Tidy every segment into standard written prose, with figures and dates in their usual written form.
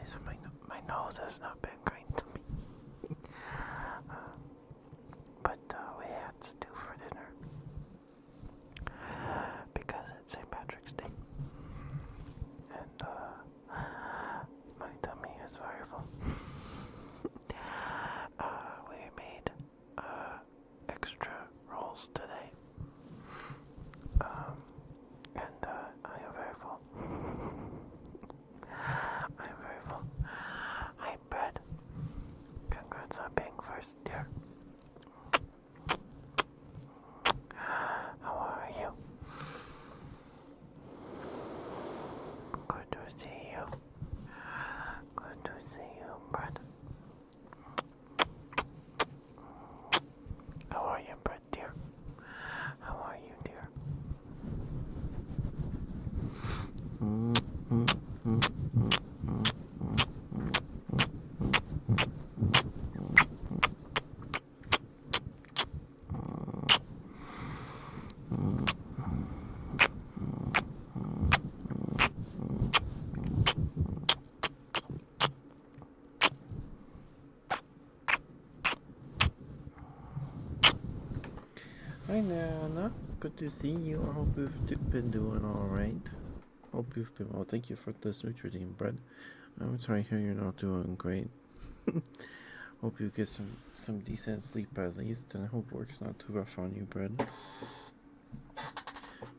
least my nose has not been kind to me. But we had stew for dinner because it's St. Patrick's Day, and my tummy is very full. We made extra rolls today, and I am very full. I am very full. Hi, Brad. Congrats on being first, dear. How are you? Good to see you. Good to see you, Brad. How are you, Brad, dear? How are you, dear? Hi, Nana. Good to see you. I hope you've been doing all right. Hope you've been well. Thank you for this Nutridine bread. I'm sorry to hear you're not doing great. Hope you get some decent sleep at least, and I hope work's not too rough on you, bread.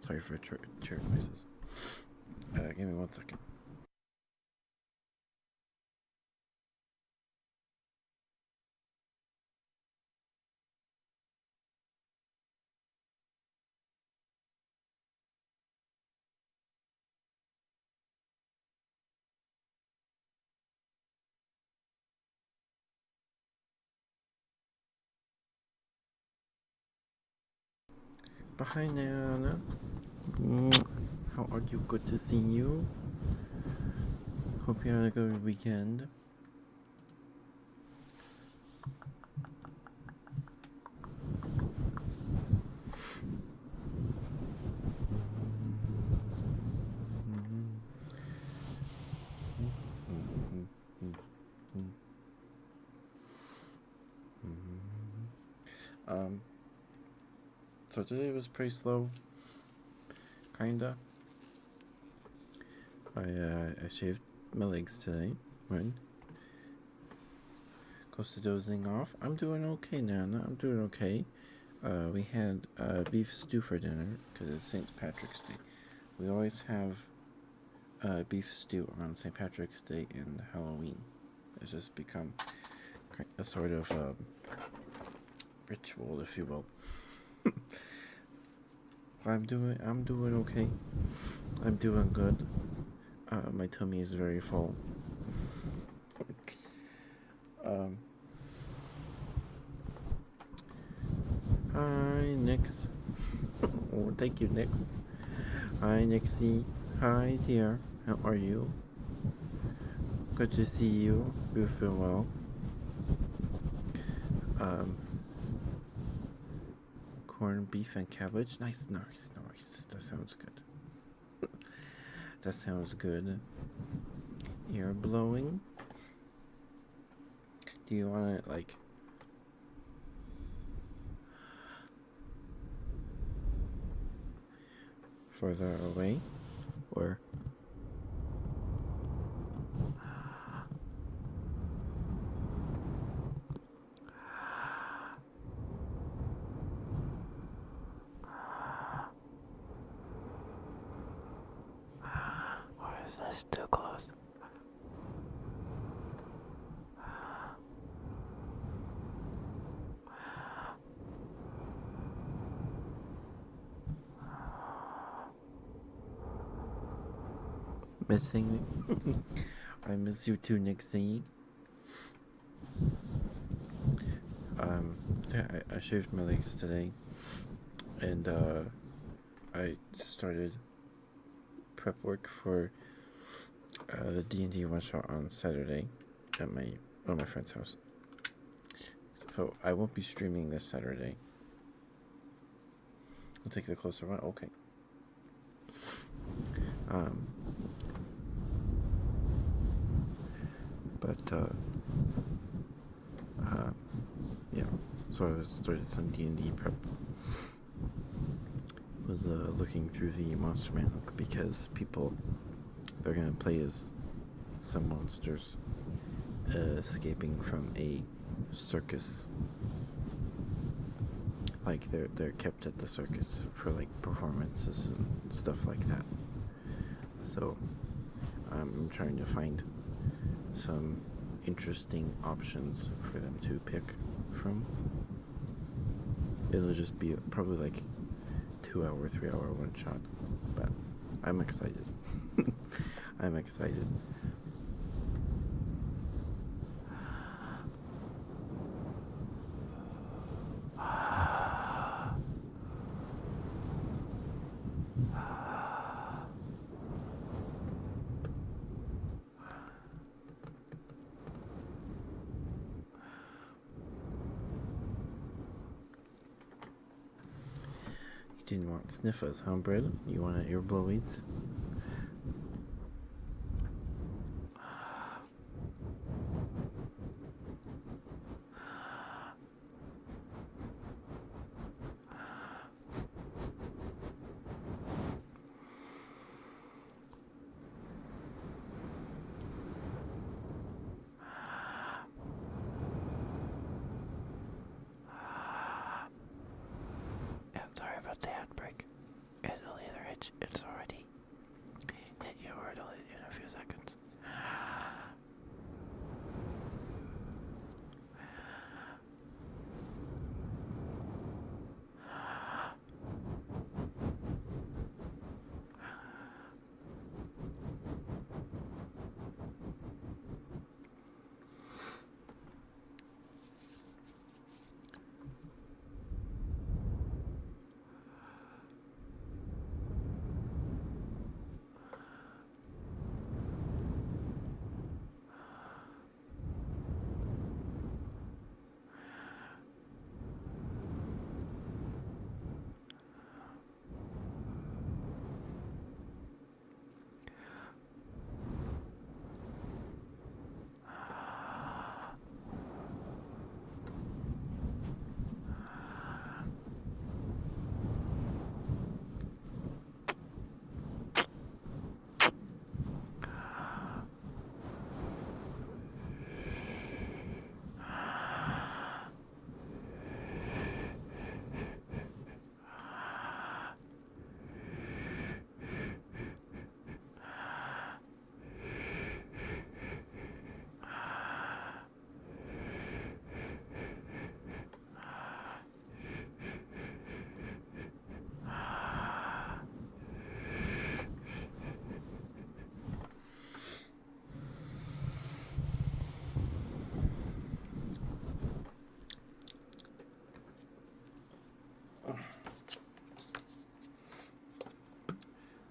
Sorry for chair noises. Give me 1 second. But hi, Nana. How are you? Good to see you. Hope you had a good weekend. So today was pretty slow, kinda. I shaved my legs today, right? Close to dozing off. I'm doing okay, Nana. I'm doing okay. We had beef stew for dinner because it's St. Patrick's Day. We always have beef stew on St. Patrick's Day and Halloween. It's just become a sort of ritual, if you will. I'm doing okay. I'm doing good. My tummy is very full. Hi, Nix. Oh, thank you, Nix. Hi, Nixie. Hi, dear. How are you? Good to see you. You've been well. Corned beef and cabbage. Nice. That sounds good. That sounds good. Ear blowing. Do you want it like further away, or is this too close? Missing me? I miss you too, Nixie. I shaved my legs today, and I started prep work for the D&D one shot on Saturday at one of my friend's house. So I won't be streaming this Saturday. I'll take the closer one. Okay. But yeah, so I started some D&D prep. Was looking through the monster manual because they're gonna play as some monsters escaping from a circus. Like they're kept at the circus for like performances and stuff like that. So I'm trying to find some interesting options for them to pick from. It'll just be probably like 2 hour, 3 hour one shot, but I'm excited. I'm excited. You didn't want sniffers, huh, Brad? You want ear blowies? Sorry about the handbrake. It's already hit you, or it'll hit you in a few seconds.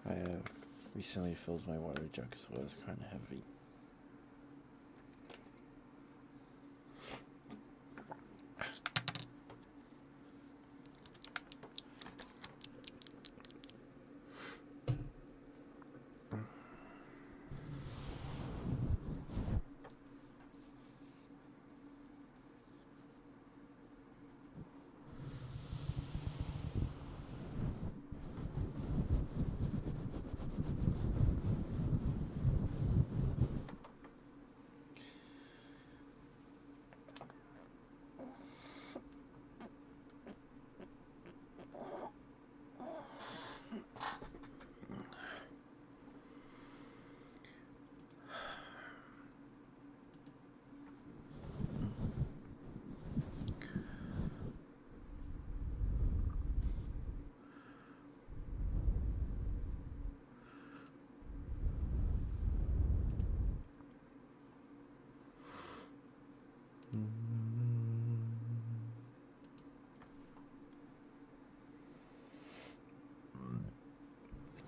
I recently filled my water jug, so it was kind of heavy.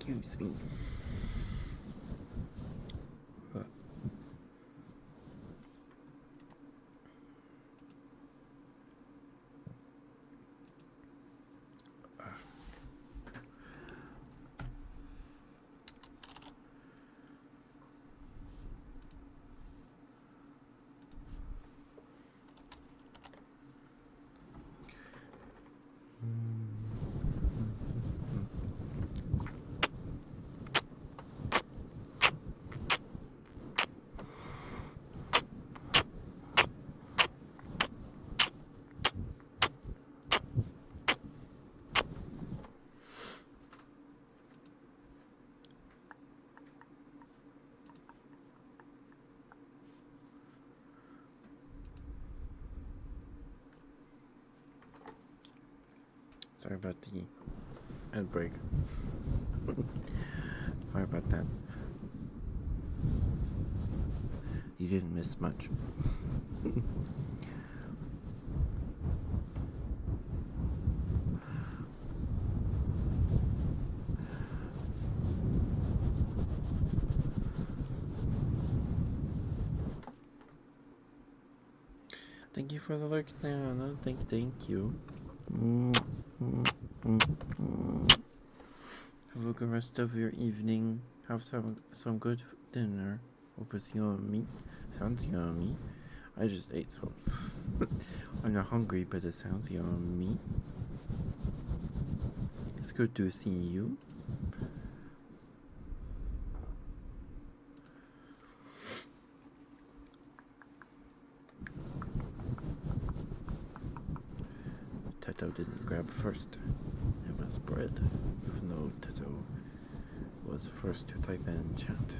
Excuse me. Sorry about the ad break. Sorry about that. You didn't miss much. Thank you for the lurk, Nana. Thank you. Have a good rest of your evening. Have some good dinner. Hope it's yummy. Sounds yummy. I just ate some. I'm not hungry, but it sounds yummy. It's good to see you. Teto didn't grab first. It was bread, even though Teto was first to type in chat.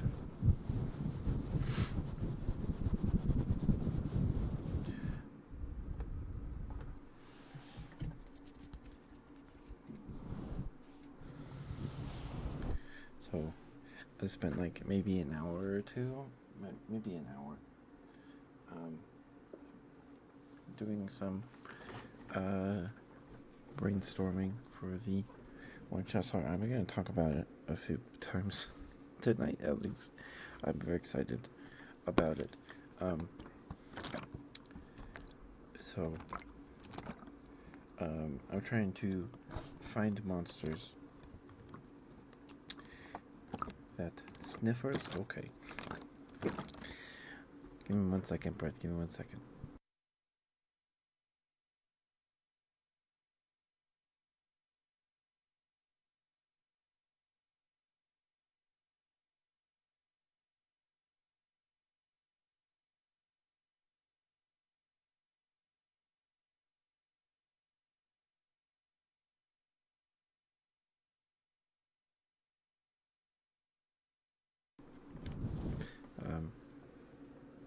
So I spent like maybe an hour or two, maybe an hour, doing some brainstorming for the one shot. Sorry, I'm going to talk about it a few times tonight at least. I'm very excited about it. I'm trying to find monsters that sniffers. Okay. Give me 1 second, Brett. Give me 1 second.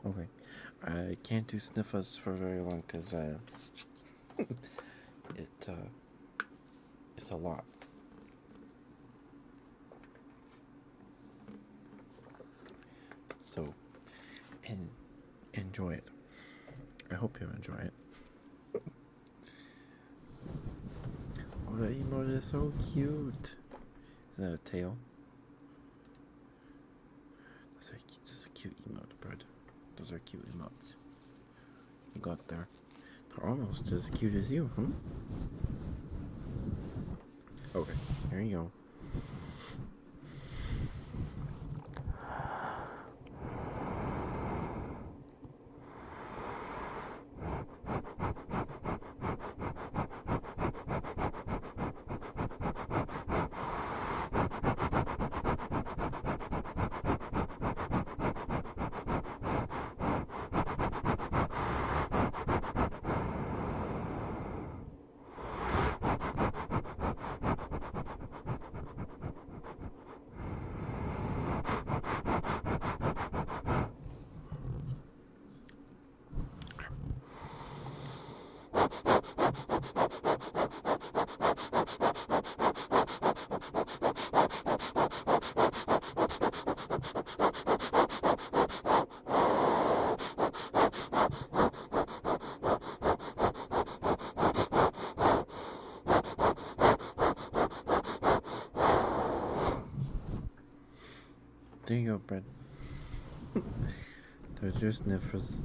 Okay. I can't do sniffers for very long because it's a lot. So, enjoy it. I hope you enjoy it. Oh, that emote is so cute. Is that a tail? That's a cute emote, Brad. Those are cute emotes. You got there. They're almost as cute as you, huh? Okay, here you go. There you go, Brett. There's your sniffers.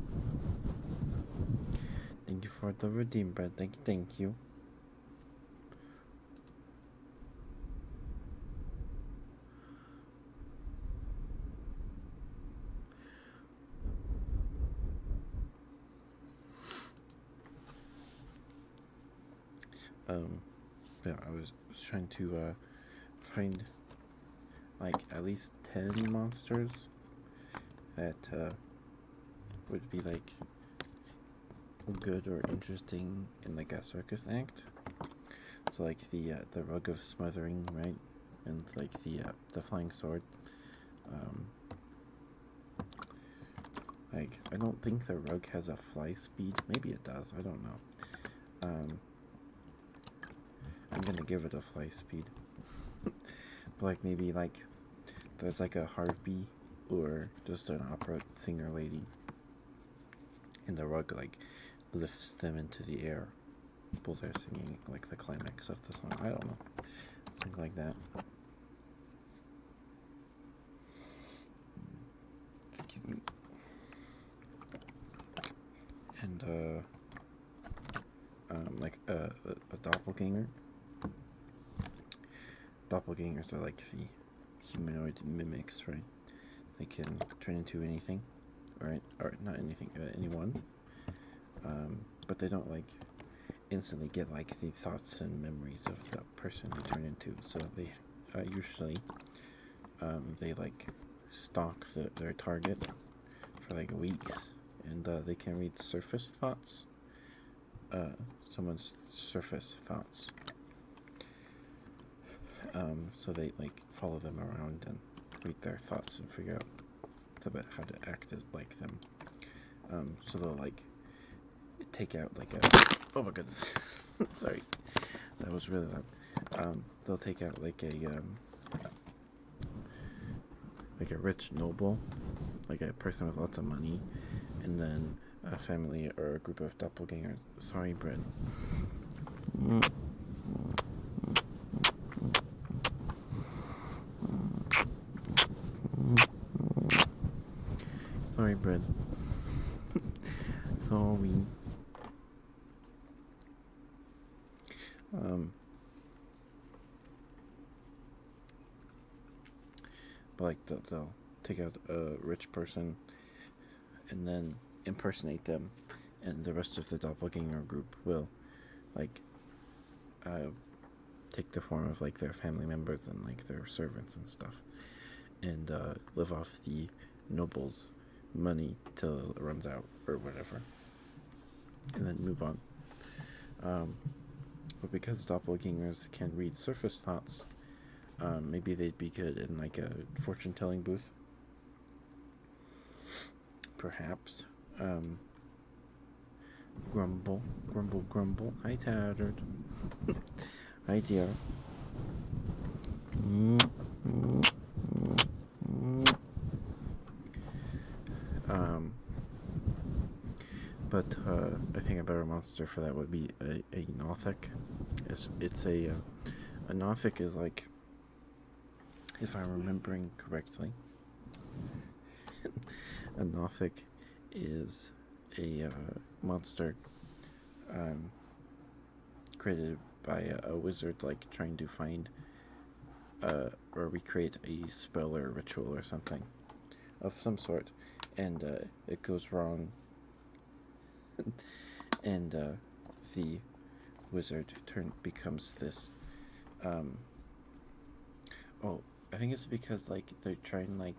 Thank you for the redeem, Brett. Thank you. Yeah, I was trying to find like at least 10 monsters that would be like good or interesting in like a circus act. So like the rug of smothering, right, and like the flying sword. Like I don't think the rug has a fly speed. Maybe it does. I don't know. I'm gonna give it a fly speed. Like maybe like there's like a harpy or just an opera singer lady, and the rug like lifts them into the air while they're singing like the climax of the song. I don't know, something like that. Excuse me. And like a doppelganger. Doppelgangers are like the humanoid mimics, right? They can turn into anything, or not anything, anyone. But they don't like instantly get like the thoughts and memories of the person they turn into. So they usually they like stalk their target for like weeks, and they can read surface thoughts. Someone's surface thoughts. So they like follow them around and read their thoughts and figure out about how to act as like them. So they'll like take out like a oh my goodness, sorry, that was really loud. They'll take out like a rich noble, like a person with lots of money, and then a family or a group of doppelgangers. Sorry, Brett. Sorry, Brett. Sorry. But like they'll take out a rich person and then impersonate them, and the rest of the doppelganger group will like take the form of like their family members and like their servants and stuff, and live off the noble's money till it runs out or whatever, and then move on. But because doppelgangers can read surface thoughts, maybe they'd be good in like a fortune-telling booth. Perhaps. Grumble, grumble, grumble. Hi, Tattered. Hi, dear. But I think a better monster for that would be a Nothic. It's a Nothic is like, if I'm remembering correctly, a Nothic is a monster created by a wizard, like trying to find or recreate a spell or a ritual or something of some sort, and it goes wrong, and the wizard becomes this. I think it's because like they're trying like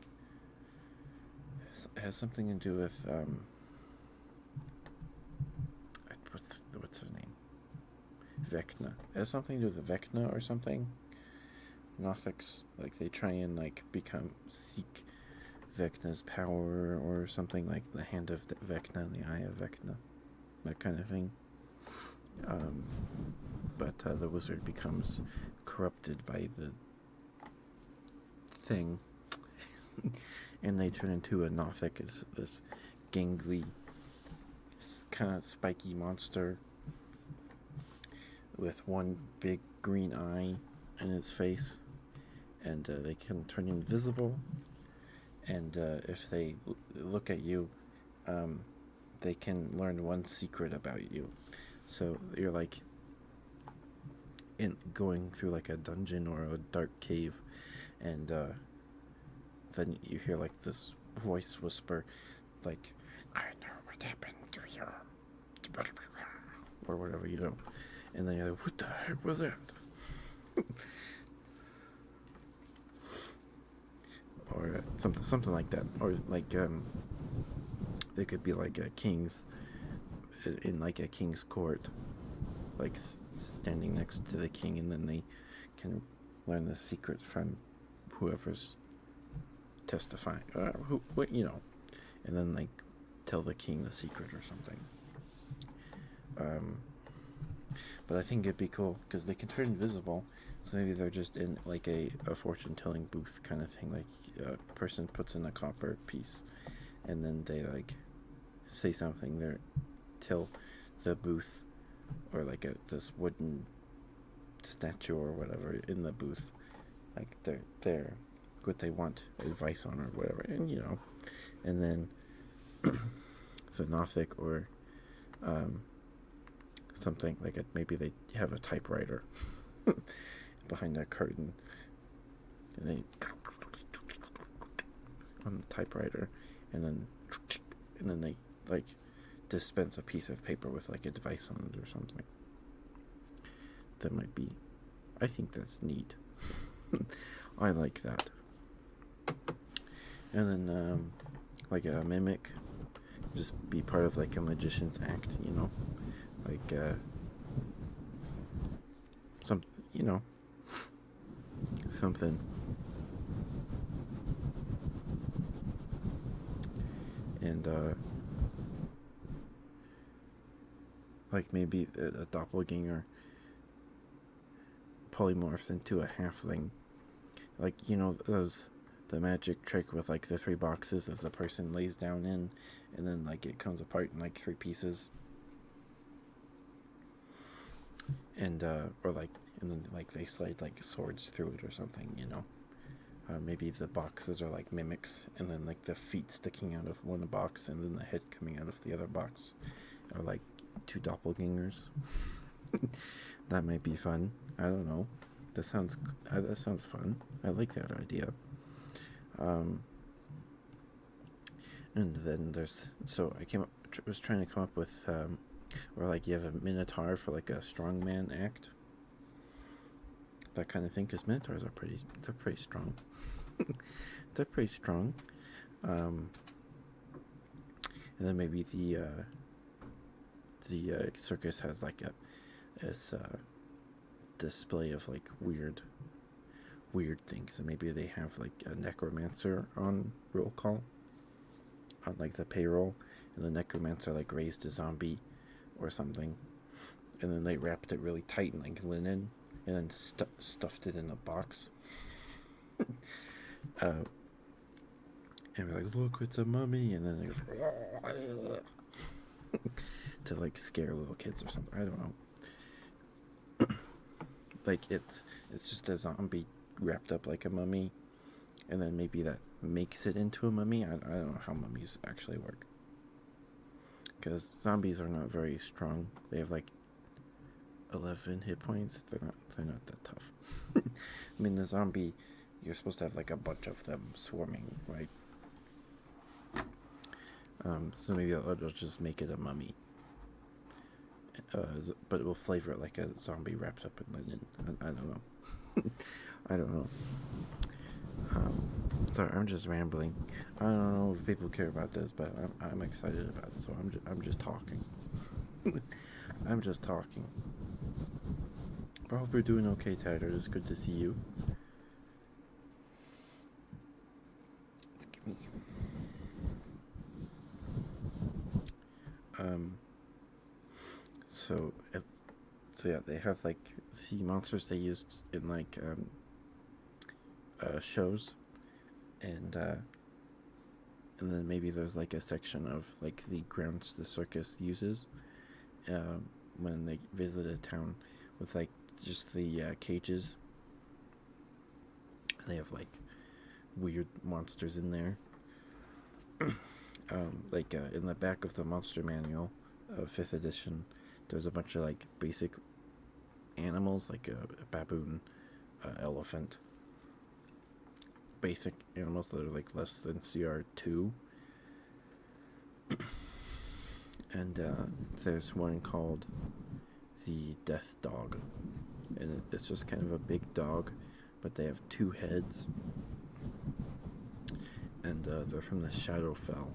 it has something to do with what's her name? Vecna. It has something to do with Vecna or something. Nothics, like they try and like seek Vecna's power or something, like the hand of Vecna and the eye of Vecna, that kind of thing. But the wizard becomes corrupted by the thing, and they turn into a Nothic. It's this gangly, kind of spiky monster with one big green eye in its face, and they can turn invisible, and if they look at you, they can learn one secret about you. So you're like going through like a dungeon or a dark cave, and then you hear like this voice whisper, like, "I know what happened to you," or whatever, you know. And then you're like, "What the heck was that?" Or something like that. Or like they could be like a king's in like a king's court, like standing next to the king, and then they can learn the secret from whoever's testifying, and then like tell the king the secret or something. But I think it'd be cool because they can turn invisible. So maybe they're just in like a fortune telling booth kind of thing. Like a person puts in a copper piece and then they like say something there till the booth or like this wooden statue or whatever in the booth. Like they're what they want advice on or whatever. And and then the Nothic or something like maybe they have a typewriter behind a curtain and they on the typewriter and then they like dispense a piece of paper with like advice on it or something. That might be, I think that's neat. I like that. And then like a mimic, just be part of like a magician's act, like some something. And like maybe a doppelganger polymorphs into a halfling, like the magic trick with like the 3 boxes that the person lays down in, and then like it comes apart in like 3 pieces, and or like and then like they slide like swords through it or something. Maybe the boxes are like mimics, and then like the feet sticking out of one box, and then the head coming out of the other box, are like 2 doppelgangers. That might be fun. I don't know. That sounds fun. I like that idea. And then was trying to come up with where like you have a minotaur for like a strongman act, that kind of thing, because minotaurs are pretty strong. They're pretty strong. And then maybe the circus has like this display of like weird things, and maybe they have like a necromancer on roll call, on like the payroll, and the necromancer like raised a zombie or something, and then they wrapped it really tight in like linen, and then stuffed it in a box. And we're like, look, it's a mummy, and then they goes to like scare little kids or something. I don't know. Like it's just a zombie wrapped up like a mummy, and then maybe that makes it into a mummy. I don't know how mummies actually work, because zombies are not very strong. They have like 11 hit points. They're not that tough. I mean, the zombie, you're supposed to have like a bunch of them swarming, right? So maybe I'll just make it a mummy, but it will flavor it like a zombie wrapped up in linen. I don't know. I don't know. Sorry, I'm just rambling. I don't know if people care about this, but I'm excited about it, so I'm just talking. I'm just talking. I hope you're doing okay, Tyler. It's good to see you. So yeah, they have like the monsters they used in like shows, and then maybe there's like a section of like the grounds the circus uses when they visit a town, with like just the cages. They have like weird monsters in there. Like in the back of the monster manual of 5th edition, there's a bunch of like basic animals, like a baboon, elephant, basic animals that are like less than CR2. And there's one called the Death Dog, and it's just kind of a big dog, but they have 2 heads, and they're from the Shadowfell.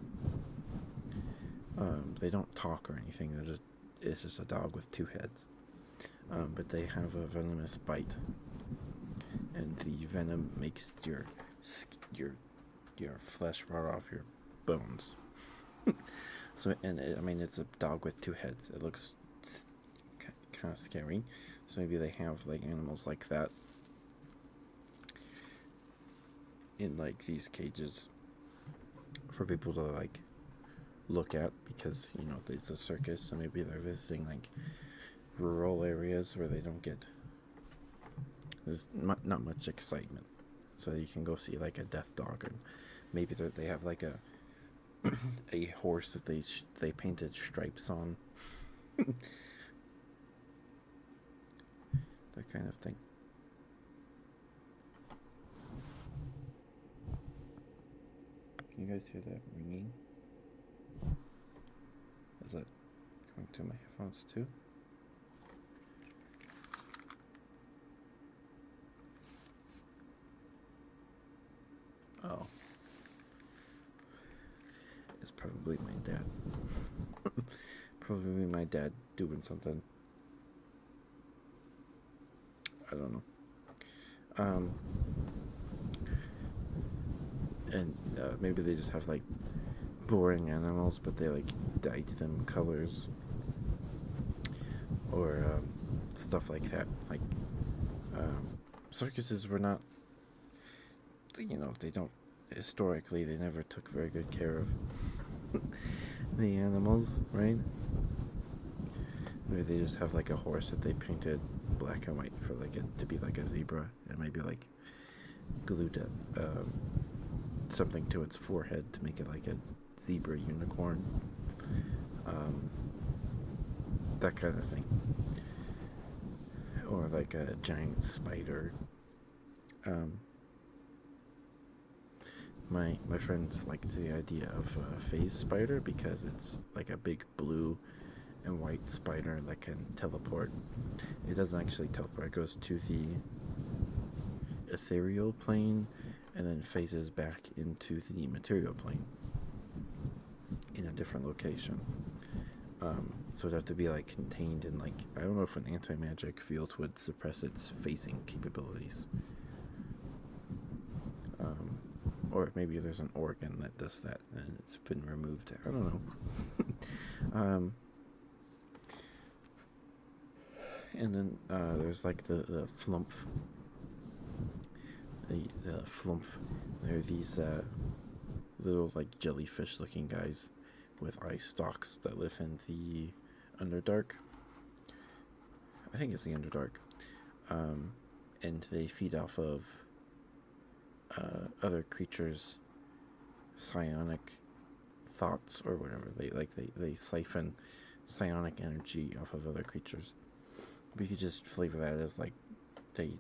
They don't talk or anything. It's just a dog with 2 heads, but they have a venomous bite, and the venom makes your flesh rot off your bones. So, and I mean, it's a dog with 2 heads. It looks kind of scary. So maybe they have like animals like that in like these cages for people to like look at, because it's a circus, so maybe they're visiting like rural areas where they don't get there's not much excitement, so you can go see like a death dog, and maybe they have like a a horse that they painted stripes on, that kind of thing. Can you guys hear that ringing? Is that coming to my headphones too? Oh, it's probably my dad. Probably my dad doing something. I don't know. And maybe they just have like boring animals, but they like dyed them colors, or stuff like that. Like circuses were not, they don't, historically they never took very good care of the animals, right? Maybe they just have like a horse that they painted black and white for like it to be like a zebra, and maybe like glued something to its forehead to make it like a zebra unicorn, that kind of thing, or like a giant spider. My friends liked the idea of a phase spider because it's like a big blue and white spider that can teleport. It doesn't actually teleport, it goes to the ethereal plane and then phases back into the material plane in a different location. So it'd have to be like contained in, like, I don't know if an anti-magic field would suppress its phasing capabilities. Or maybe there's an organ that does that and it's been removed. I don't know. And then there's like the flumph. The flumph. They're these little like jellyfish looking guys with eye stalks that live in the Underdark. I think it's the Underdark. And they feed off of other creatures' psionic thoughts or whatever. They siphon psionic energy off of other creatures. We could just flavor that as like they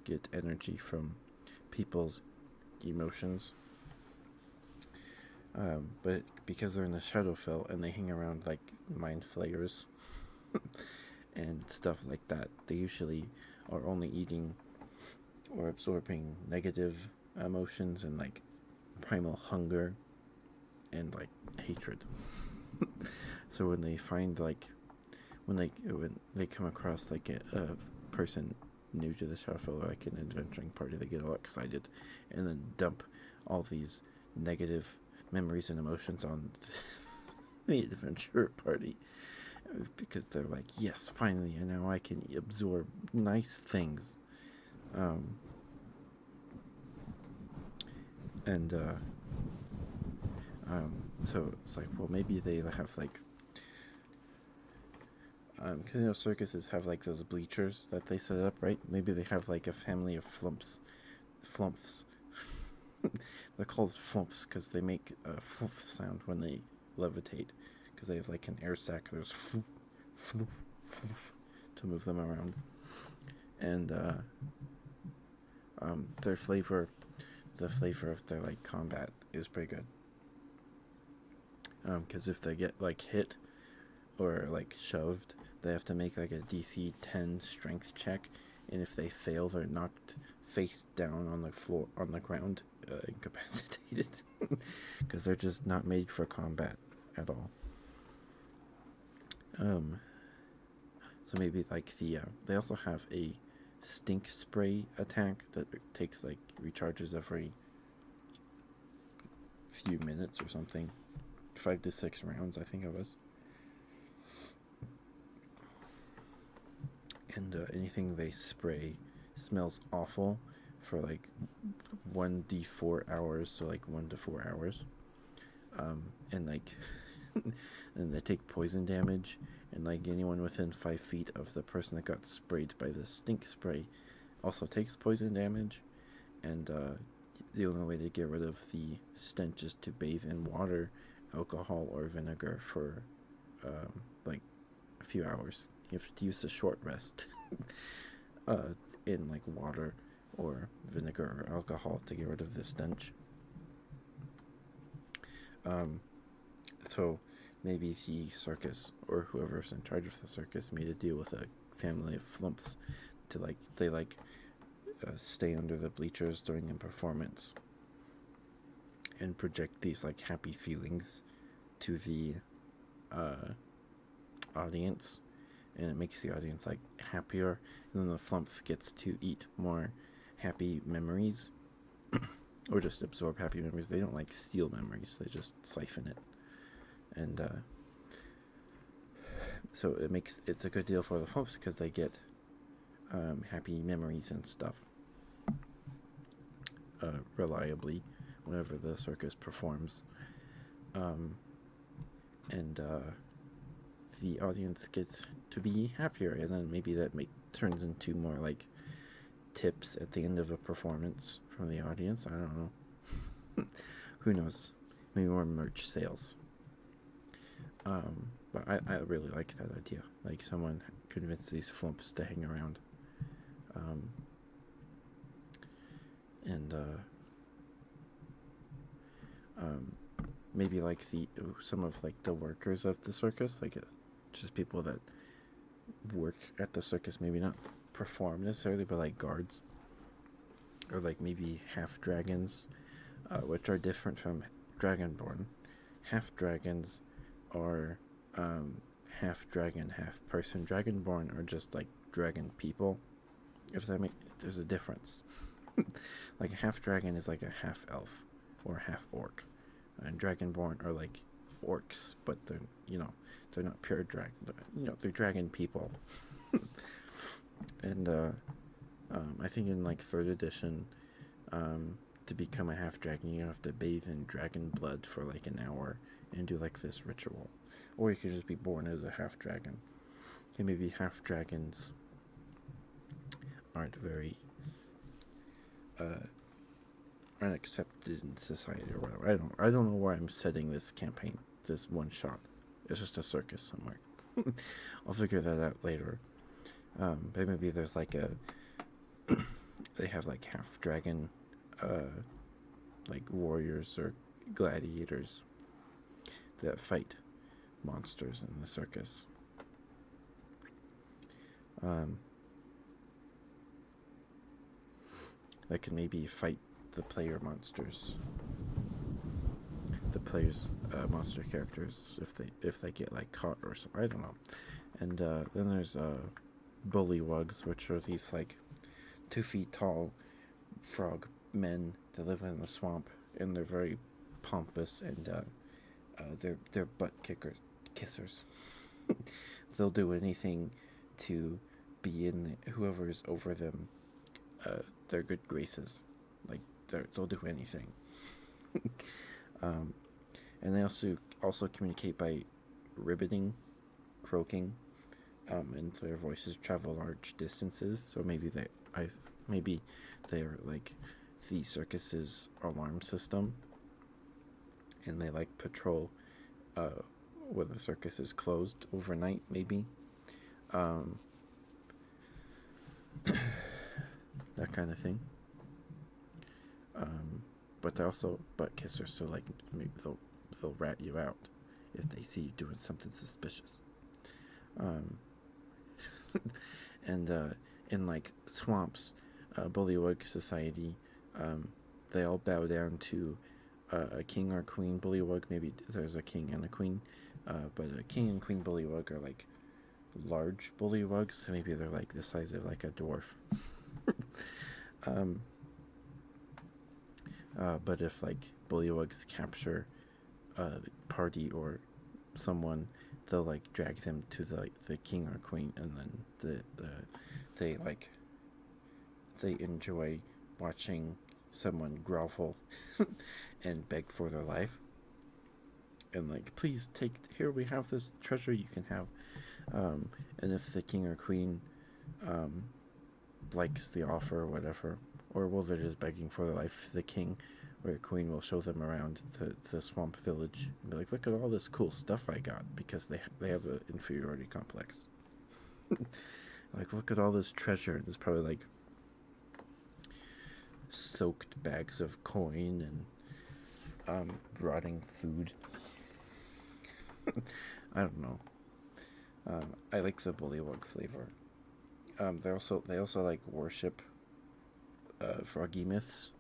get energy from people's emotions. But because they're in the Shadowfell and they hang around like mind flayers and stuff like that, they usually are only eating or absorbing negative emotions and like primal hunger and like hatred. So when they find like when they come across like a person new to the Shadowfell, or like an adventuring party, they get all excited and then dump all these negative memories and emotions on the adventure party, because they're like, yes, finally, and now I can absorb nice things. So it's like, well, maybe they have like, because circuses have like those bleachers that they set up, right? Maybe they have like a family of flumphs. They're called flumphs because they make a flumph sound when they levitate, because they have like an air sac. There's floof, floof, floof to move them around, and the flavor of their like combat is pretty good. Because if they get like hit or like shoved, they have to make like a DC 10 strength check, and if they fail, they're knocked face down on the floor, on the ground, incapacitated, because they're just not made for combat at all. So maybe like they also have a stink spray attack that takes like recharges every few minutes or something, 5 to 6 rounds, I think it was. and anything they spray smells awful for like 1d4 hours, so like 1 to 4 hours. And like, and they take poison damage, and like anyone within 5 feet of the person that got sprayed by the stink spray also takes poison damage. And the only way to get rid of the stench is to bathe in water, alcohol, or vinegar for like a few hours. You have to use a short rest in like water or vinegar or alcohol to get rid of the stench. So maybe the circus or whoever's in charge of the circus made a deal with a family of flumps to stay under the bleachers during a performance and project these like happy feelings to the audience, and it makes the audience like happier, and then the flump gets to eat more happy memories or just absorb happy memories. They don't like steal memories, they just siphon it. And so it's a good deal for the flumps because they get happy memories and stuff reliably whenever the circus performs. And the audience gets to be happier, and then maybe that turns into more like tips at the end of a performance from the audience. I don't know. Who knows? Maybe more merch sales. But I really like that idea. Like someone convinced these flumps to hang around. And maybe like some of like the workers of the circus, like just people that work at the circus, maybe not perform necessarily, but like guards, or like maybe half dragons, which are different from dragonborn. Half dragons are half dragon, half person. Dragonborn are just like dragon people. If that there's a difference. Like a half dragon is like a half elf or half orc, and dragonborn are like orcs, but they're not pure dragon. They're dragon people. And I think in like 3rd edition, to become a half dragon, you have to bathe in dragon blood for like an hour and do like this ritual, or you could just be born as a half dragon. And maybe half dragons aren't very aren't accepted in society or whatever. I don't know where I'm setting this campaign, this one shot. It's just a circus somewhere. I'll figure that out later. But maybe there's like they have like half dragon like warriors or gladiators that fight monsters in the circus. That can maybe fight the player monsters, the players' monster characters, if they get like caught or something. I don't know. And then there's bullywugs, which are these like 2 feet tall frog men that live in the swamp, and they're very pompous, and they're butt kissers. They'll do anything to be in whoever's over them their good graces. Like they'll do anything. And they also communicate by ribbiting, croaking, and their voices travel large distances. So maybe they're like the circus's alarm system, and they like patrol when the circus is closed overnight, maybe. That kind of thing. But they're also butt kissers, so like maybe they'll rat you out if they see you doing something suspicious. And in like swamps, bullywug society, they all bow down to a king or queen bullywug. Maybe there's a king and a queen, but a king and queen bullywug are like large bullywugs. So maybe they're like the size of like a dwarf. But if like bullywugs capture a party or someone, they'll like drag them to the king or queen, and then they like they enjoy watching someone grovel and beg for their life, and like, please take, here we have this treasure you can have. And if the king or queen um, likes the offer or whatever, or well, they're just begging for their life, the king or the queen will show them around the swamp village and be like, look at all this cool stuff I got, because they have an inferiority complex. Like, look at all this treasure. And it's probably like soaked bags of coin and rotting food. I don't know. I like the bullywug flavor. They also like worship froggy myths,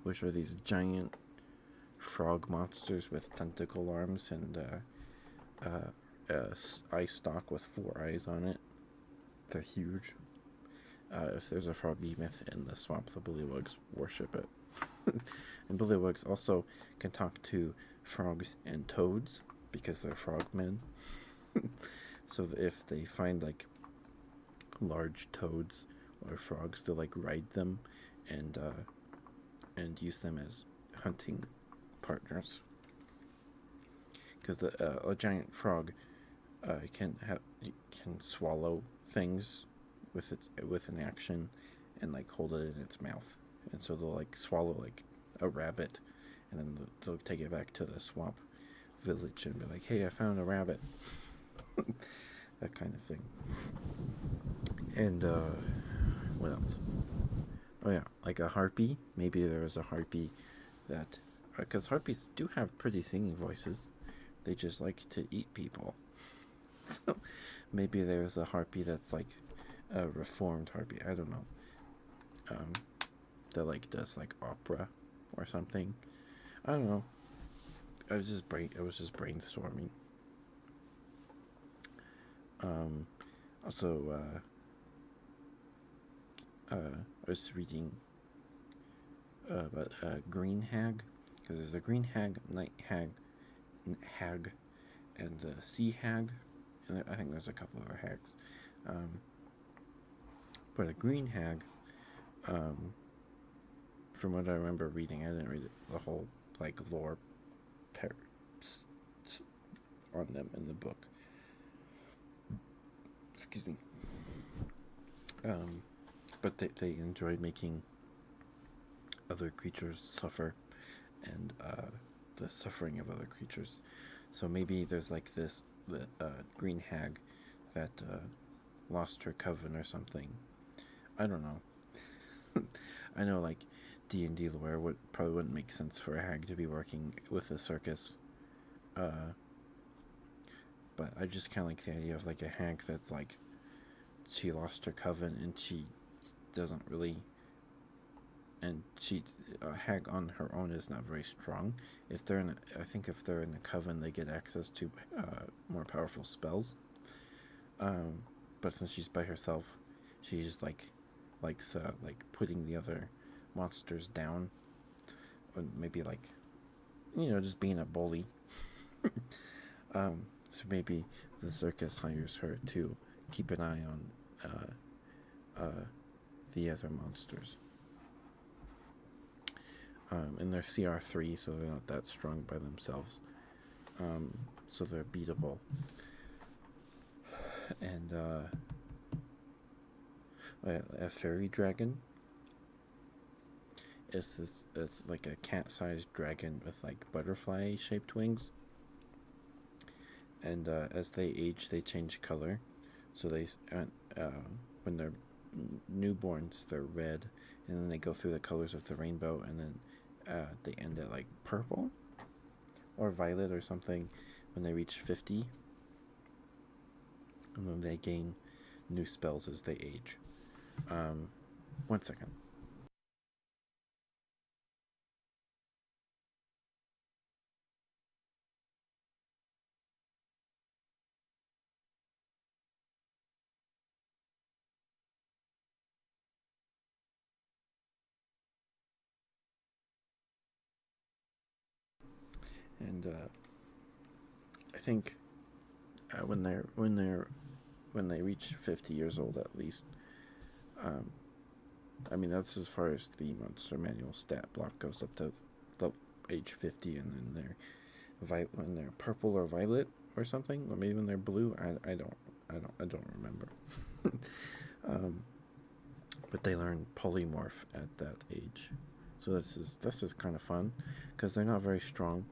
which are these giant frog monsters with tentacle arms and eye stalk with 4 eyes on it. They're huge. If there's a froggy myth in the swamp, the bullywugs worship it. And bullywugs also can talk to frogs and toads because they're frogmen. So if they find like large toads or frogs, they'll like ride them and use them as hunting partners. Because a giant frog can swallow things with an action and like hold it in its mouth, and so they'll like swallow like a rabbit, and then they'll take it back to the swamp village and be like, hey, I found a rabbit. That kind of thing. And what else? Oh yeah, like a harpy. Maybe there was a harpy that, because harpies do have pretty singing voices, they just like to eat people. So maybe there's a harpy that's like a reformed harpy. I don't know. That like does like opera or something. I don't know. I was just brainstorming. Also, I was reading about green hag, because there's a green hag, night hag, and the sea hag, and I think there's a couple other hags. But a green hag, from what I remember reading, I didn't read the whole like lore on them in the book. Excuse me. But they enjoy making other creatures suffer, and the suffering of other creatures. So maybe there's like this green hag that lost her coven or something. I don't know. I know like D&D lore probably wouldn't make sense for a hag to be working with a circus. But I just kind of like the idea of like a hag that's like, she lost her coven and she doesn't really, and she a hag on her own is not very strong. If they're I think if they're in a coven, they get access to more powerful spells. But since she's by herself, she just likes like putting the other monsters down, or maybe like, just being a bully. So maybe the circus hires her to keep an eye on the other monsters. And they're CR3, so they're not that strong by themselves. So they're beatable. And a fairy dragon. It's like a cat-sized dragon with like butterfly-shaped wings. And as they age, they change color. So they when they're newborns, they're red, and then they go through the colors of the rainbow, and then they end at like purple or violet or something when they reach 50, and then they gain new spells as they age. 1 second. And I think when they reach 50 years old at least. Um, I mean, that's as far as the Monster Manual stat block goes, up to the age 50, and then when they're purple or violet or something, or maybe when they're blue. I don't remember. um, but they learn polymorph at that age, so that's just kind of fun, because they're not very strong.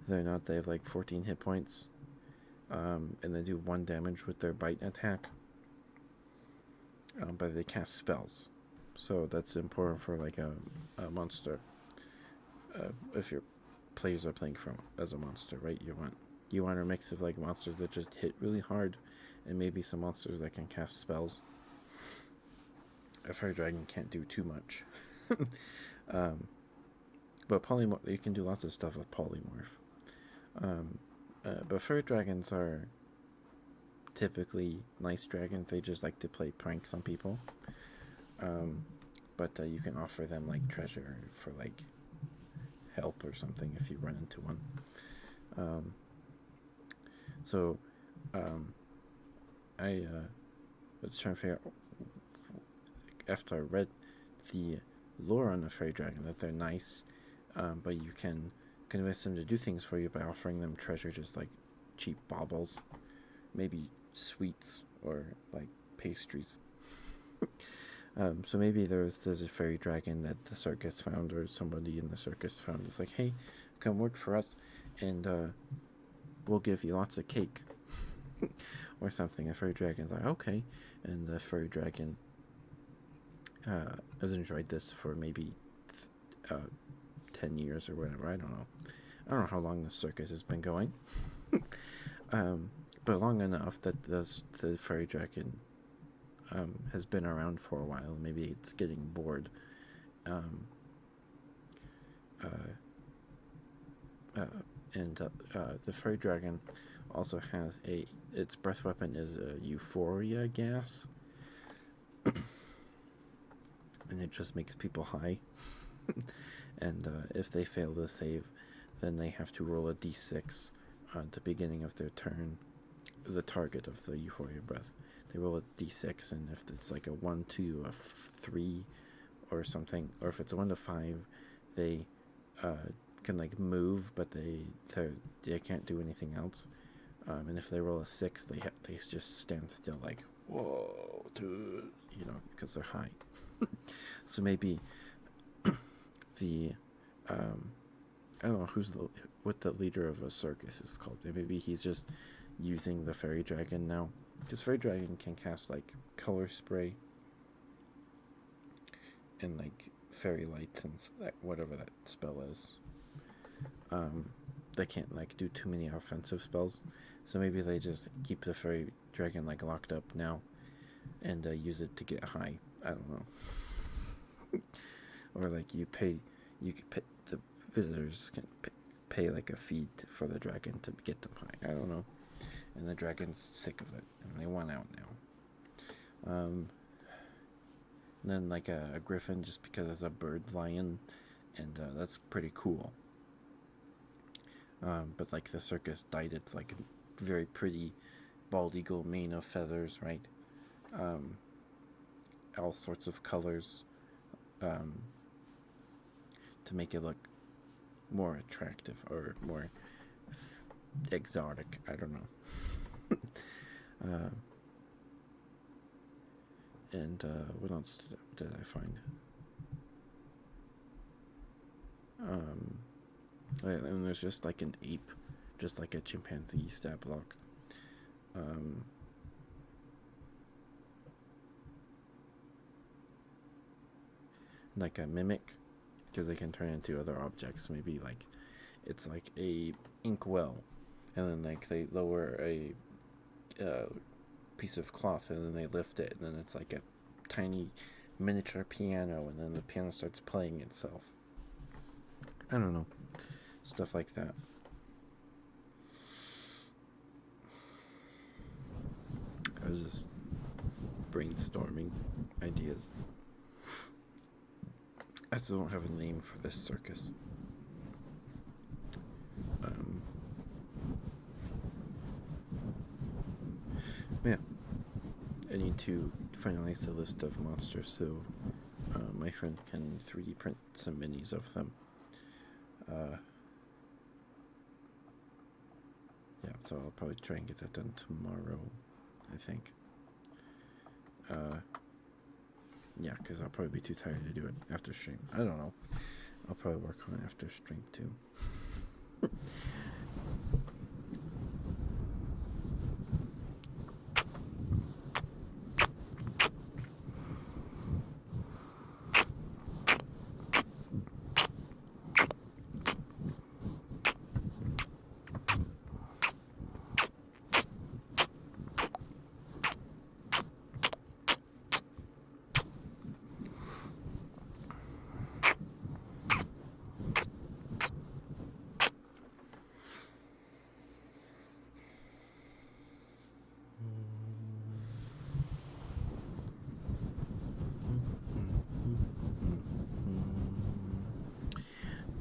They're not. They have like 14 hit points, and they do 1 damage with their bite attack. But they cast spells, so that's important for like a monster. If your players are playing from as a monster, right? You want a mix of like monsters that just hit really hard, and maybe some monsters that can cast spells. A fire dragon can't do too much. But polymorph, you can do lots of stuff with polymorph. But fire dragons are typically nice dragons. They just like to play pranks on people. But you can offer them like treasure for like help or something if you run into one. So I was trying to figure out, after I read the lore on the fairy dragon, that they're nice, but you can convince them to do things for you by offering them treasure, just like cheap baubles, maybe sweets or like pastries. So maybe there's a fairy dragon that the circus found, or somebody in the circus found. It's like, hey, come work for us, and we'll give you lots of cake, or something. A fairy dragon's like, okay, and the fairy dragon has enjoyed this for maybe 10 years or whatever. I don't know how long the circus has been going. But long enough that the fairy dragon has been around for a while. Maybe it's getting bored. And the fairy dragon also has its breath weapon is a euphoria gas, and it just makes people high. And if they fail to save, then they have to roll a d6 at the beginning of their turn, the target of the euphoria breath. They roll a d6, and if it's like a 1, 2, a 3 or something, or if it's a 1 to 5, they can like move, but they can't do anything else. And if they roll a 6, they just stand still, like, whoa, dude, because they're high. So maybe the I don't know what the leader of a circus is called. Maybe he's just using the fairy dragon now, because fairy dragon can cast like color spray and like fairy lights and whatever that spell is. They can't like do too many offensive spells, so maybe they just keep the fairy dragon like locked up now and use it to get high. I don't know. Or like the visitors can pay like a fee for the dragon to get them high. I don't know. And the dragon's sick of it, and they want out now. And then like a griffin, just because it's a bird lion, and that's pretty cool. But like the circus dyed its like very pretty bald eagle mane of feathers, right? All sorts of colors, to make it look more attractive or more exotic. I don't know. And what else did I find? And there's just like an ape, just like a chimpanzee stat block. Like a mimic, because they can turn into other objects. Maybe like it's like a inkwell, and then like they lower a piece of cloth, and then they lift it, and then it's like a tiny miniature piano, and then the piano starts playing itself. I don't know, stuff like that. I was just brainstorming ideas. I still don't have a name for this circus. Yeah, I need to finalize the list of monsters so my friend can 3D print some minis of them. Yeah, so I'll probably try and get that done tomorrow, I think. Yeah, because I'll probably be too tired to do it after stream. I don't know. I'll probably work on it after stream too.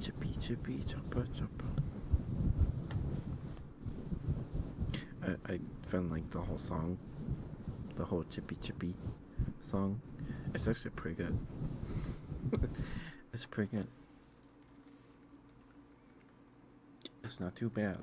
Chippy, chippy, choppa, choppa. I found like the whole song, the whole chippy chippy song. It's actually pretty good. It's pretty good. It's not too bad.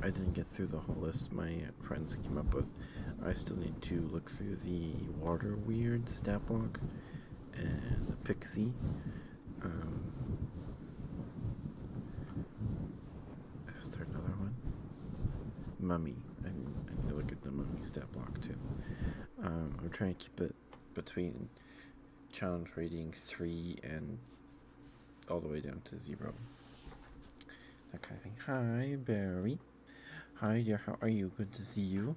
I didn't get through the whole list my friends came up with. I still need to look through the Water Weird stat block and the Pixie. Is there another one? Mummy. I need to look at the Mummy stat block too. I'm trying to keep it between challenge rating 3 and all the way down to 0. That kind of thing. Hi, Barry. Hi dear, how are you? Good to see you.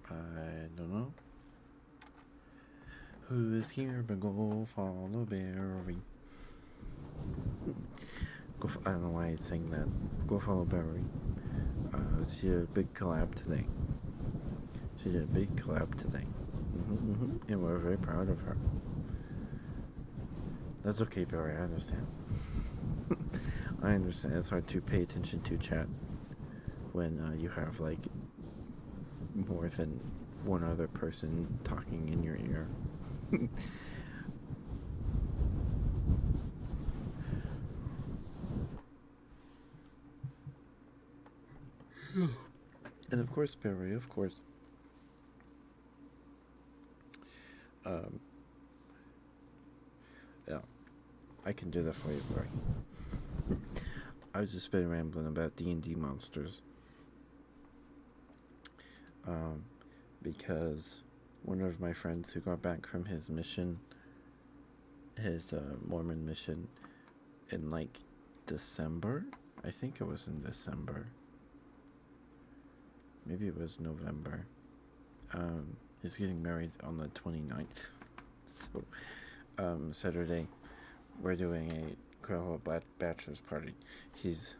I don't know who is here, but go follow Barry. I don't know why I sang that. Go follow Barry. She did a big collab today. And we're very proud of her. That's okay, Barry. I understand. I understand. It's hard to pay attention to chat when you have like more than one other person talking in your ear. And of course Barry, of course. Um, yeah, I can do that for you, Barry. I've just been rambling about D&D monsters. Because one of my friends who got back from his mission, his Mormon mission, in like December. I think it was in December. Maybe it was November. He's getting married on the 29th. So, Saturday, we're doing a quote bachelor's party. He's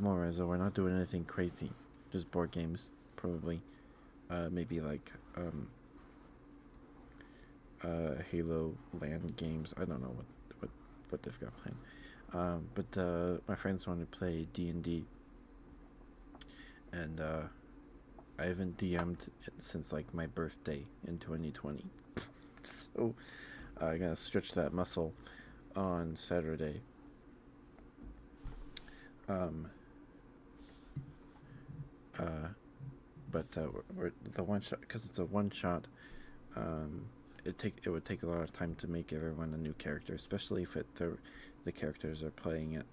Mormon, so we're not doing anything crazy. Just board games, probably. Maybe like Halo LAN games. I don't know what they've got playing. But my friends want to play D&D, and I haven't DM'd since like my birthday in 2020. So I gotta stretch that muscle on Saturday. But we're the one shot, because it's a one shot. It would take a lot of time to make everyone a new character, especially if the characters are playing at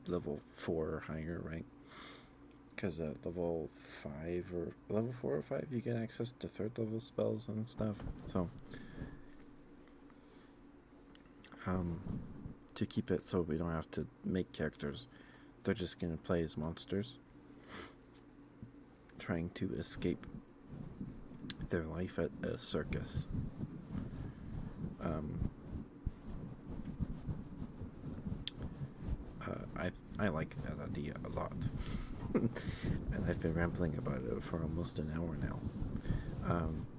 level 4 or higher, right? Because level 5 or level 4 or 5, you get access to 3rd level spells and stuff. So to keep it so we don't have to make characters, they're just gonna play as monsters, trying to escape their life at a circus. I like that idea a lot. And I've been rambling about it for almost an hour now.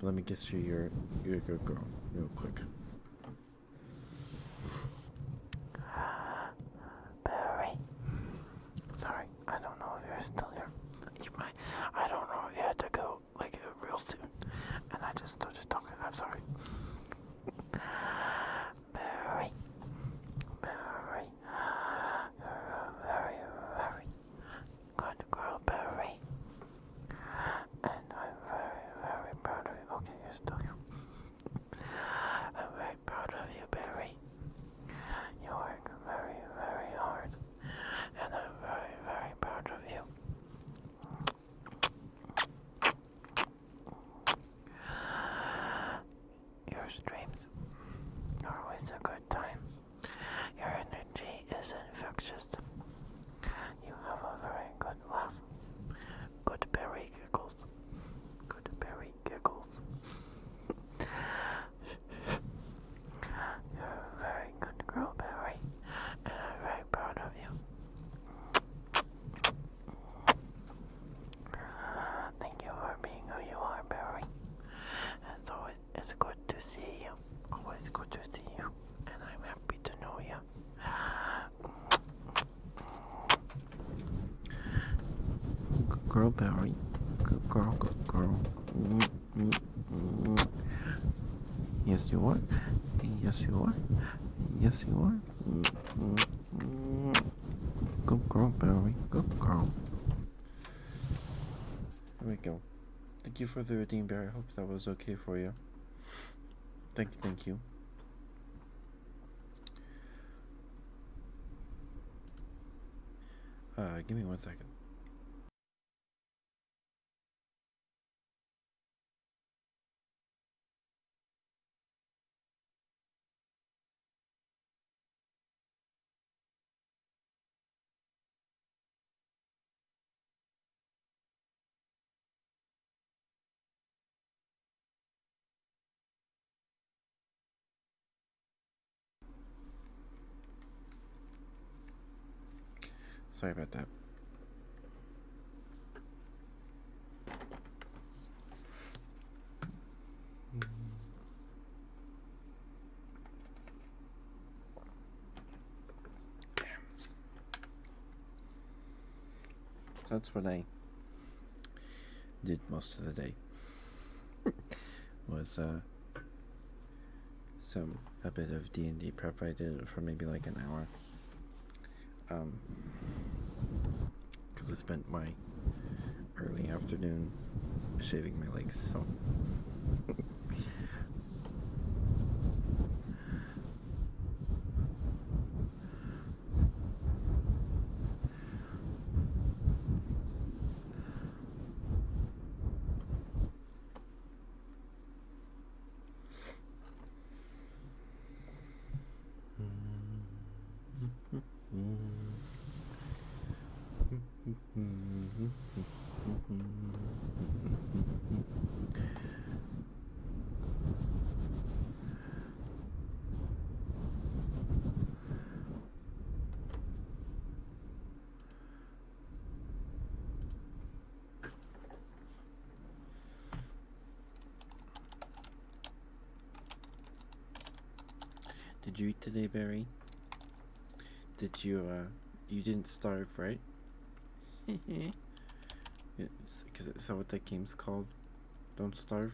Let me get you your good girl real quick. Barry. Sorry, I don't know if you're still here. I don't know if you had to go like real soon, and I just started talking. I'm sorry. Barry. You're a very, very good girl, Barry. And I'm very, very proud of you. Okay, you're still here. I'm very proud of you, Barry. You work very, very hard, and I'm very, very proud of you. Your streams are always a good time. Your energy is infectious. You have a very good laugh. Good Barry giggles. Good Barry giggles. You're a very good girl, Barry, and I'm very proud of you. Thank you for being who you are, Barry. And it's good to see you. Always good to see you, and I'm happy to know you. Good girl, Barry. Good girl, good girl. Yes, you are. Yes, you are. Yes, you are. Good girl, Barry. Good girl. There we go. Thank you for the redeem, Barry. I hope that was okay for you. Thank you. Give me 1 second. Sorry about that. So that's what I did most of the day. Was a bit of D&D prep. I did it for maybe like an hour. Because because I spent my early afternoon shaving my legs, so. Did you eat today, Barry? Did you, you didn't starve, right? Is that what that game's called? Don't starve?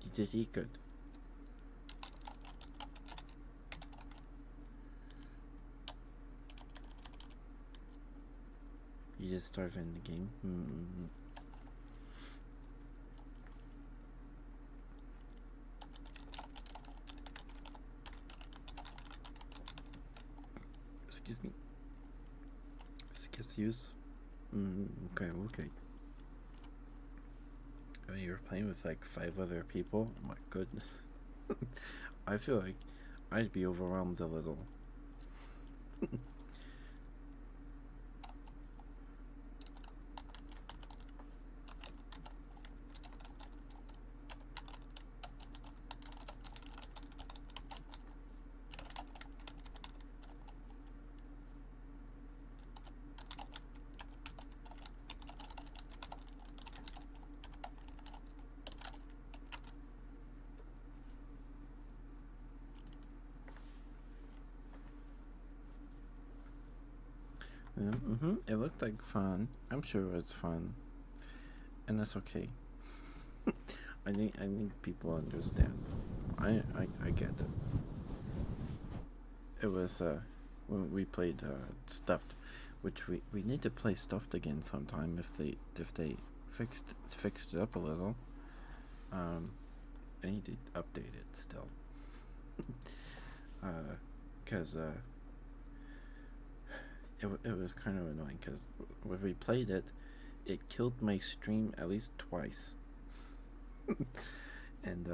You did eat good. You did starve in the game? Mm-hmm. Excuse me. Excuse. Okay. Oh, you were playing with like 5 other people? Oh my goodness. I feel like I'd be overwhelmed a little. It looked like fun. I'm sure it was fun, and that's okay. I think people understand. I get it. It was when we played Stuffed, which we need to play Stuffed again sometime if they fixed it up a little. I need to update it still. Because it was kind of annoying because when we played it, it killed my stream at least twice. And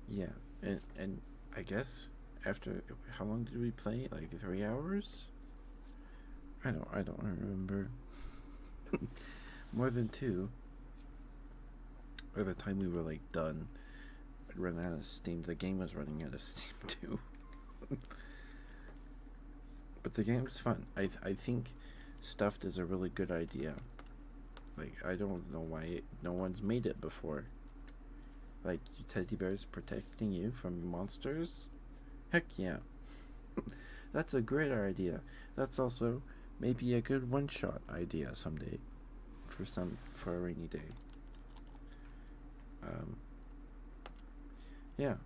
yeah, and I guess after how long did we play? Like 3 hours? I don't remember. More than 2. By the time we were like done, I'd run out of steam. The game was running out of steam too. But the game's fun. I think Stuffed is a really good idea. Like I don't know why no one's made it before. Like teddy bears protecting you from monsters? Heck yeah. That's a great idea. That's also maybe a good one-shot idea someday for a rainy day. Yeah.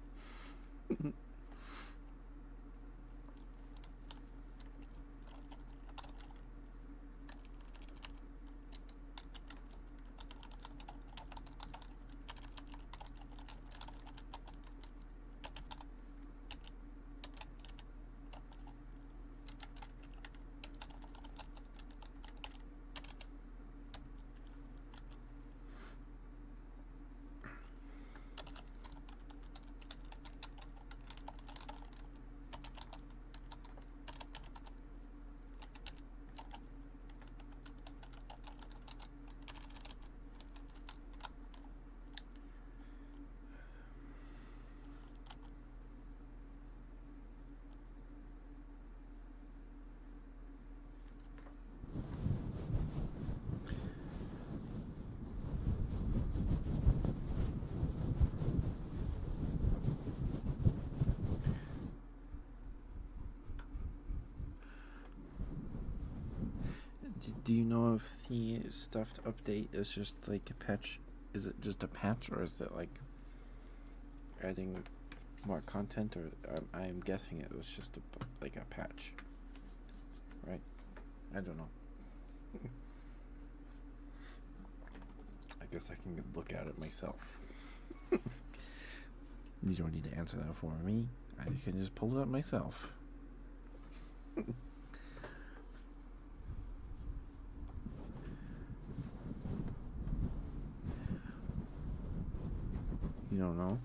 Do you know if the Stuffed update is just like a patch? Is it just a patch, or is it like adding more content? Or I'm guessing it was just like a patch, right? I don't know. I guess I can look at it myself. You don't need to answer that for me. I can just pull it up myself. You don't know?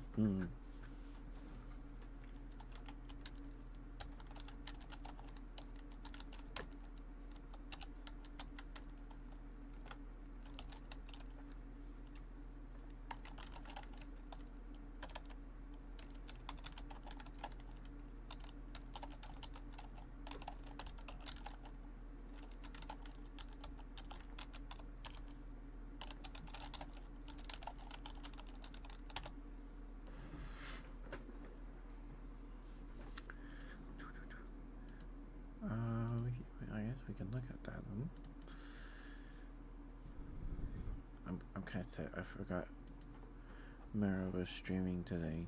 I guess we can look at that. I'm kind of sad. I forgot Mara was streaming today.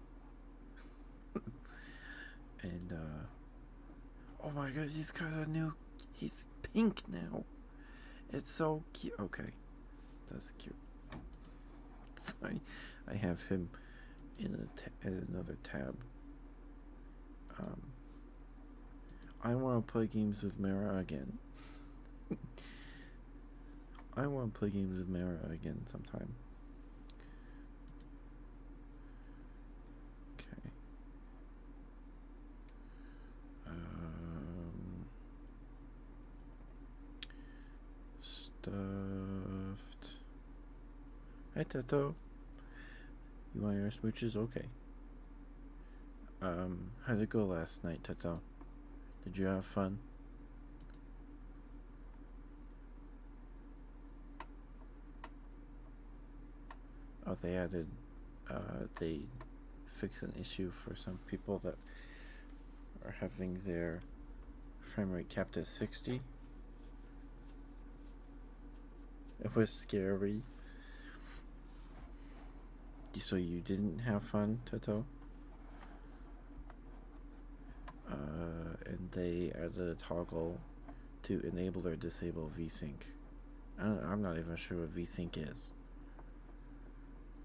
And, oh my god, he's got a new. He's pink now. It's so cute. Okay. That's cute. Sorry. I have him in another tab. I want to play games with Mara again. I want to play games with Mara again sometime. Okay. Stuffed. Hey, Tato. You want your smooches? Okay. How'd it go last night, Tato? Did you have fun? Oh, they added, they fixed an issue for some people that are having their frame rate capped at 60. It was scary. So you didn't have fun, Toto? And they added a toggle to enable or disable VSync. I'm not even sure what VSync is.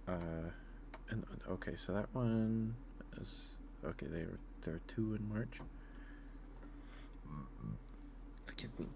And okay, so that one is okay. There are 2 in March. Excuse me.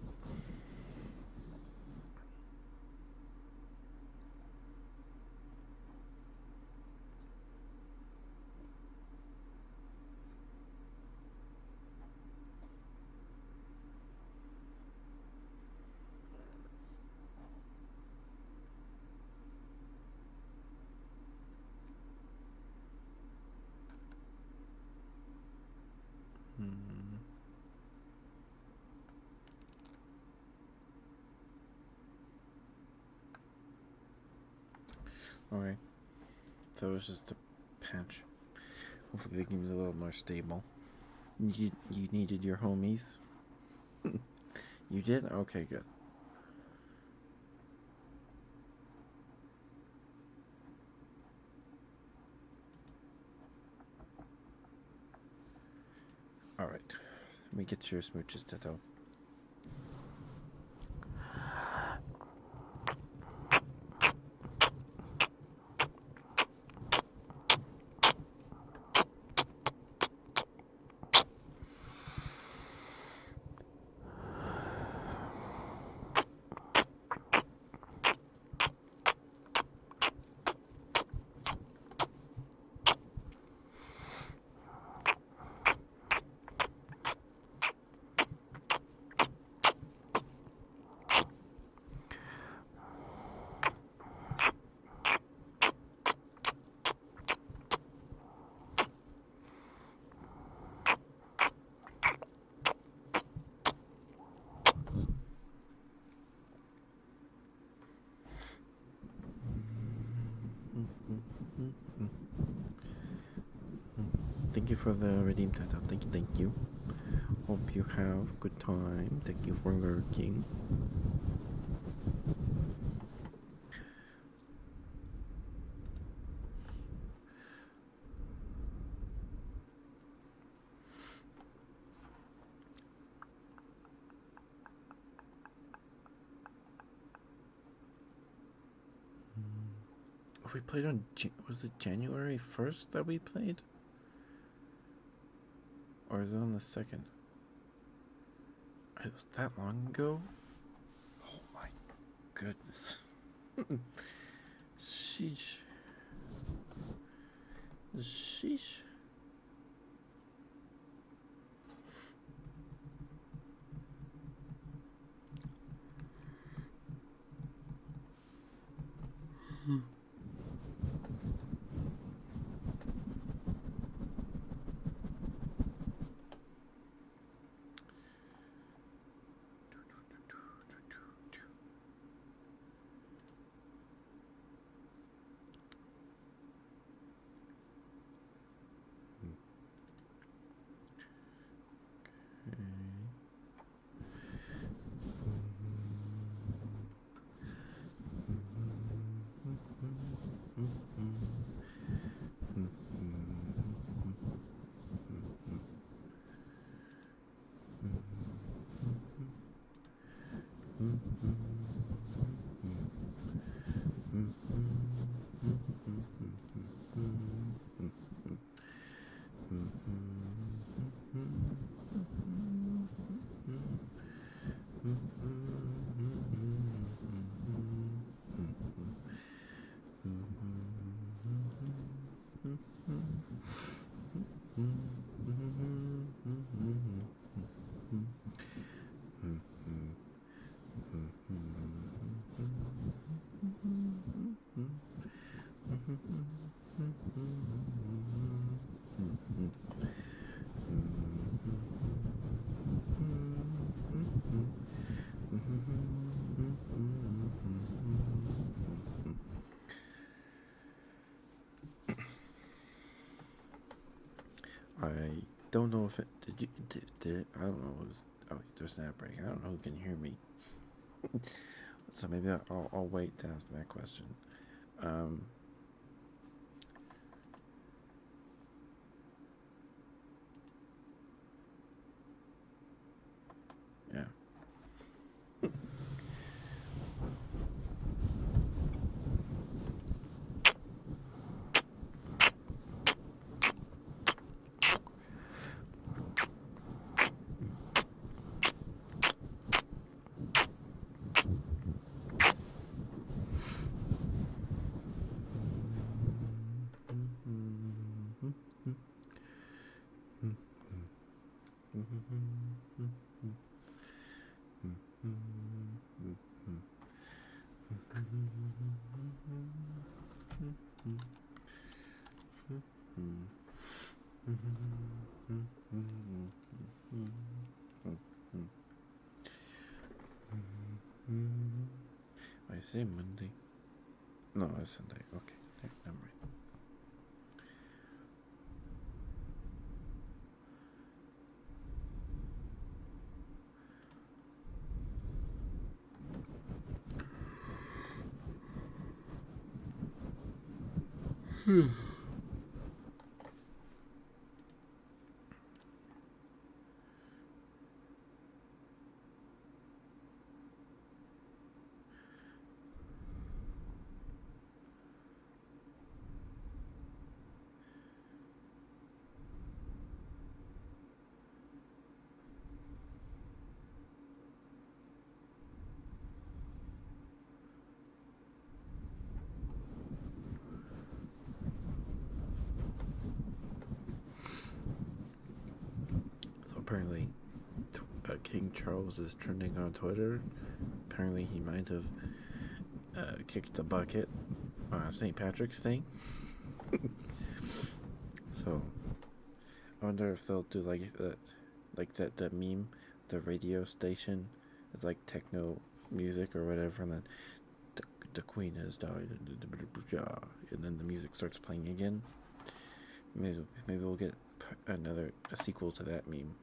Alright. So it's just a patch. Hopefully the game's a little more stable. You needed your homies? You did? Okay, good. Alright. Let me get your smooches, Tato. Thank you for the redeem Tato. Thank you. Hope you have good time. Thank you for lurking. we played on was it January 1st that we played, or is it on the 2nd? It was that long ago. Oh my goodness. Sheesh. Sheesh. I don't know if it did it, I don't know. It was, oh, there's an outbreak. I don't know who can hear me. So maybe I'll wait to ask that question. Um, yeah. I say Monday. No, it's Sunday. Okay, never mind. So apparently, King Charles is trending on Twitter. Apparently, he might have kicked the bucket on St. Patrick's Day. So I wonder if they'll do like that meme, the radio station is like techno music or whatever, and then the queen has died, and then the music starts playing again. Maybe we'll get a sequel to that meme.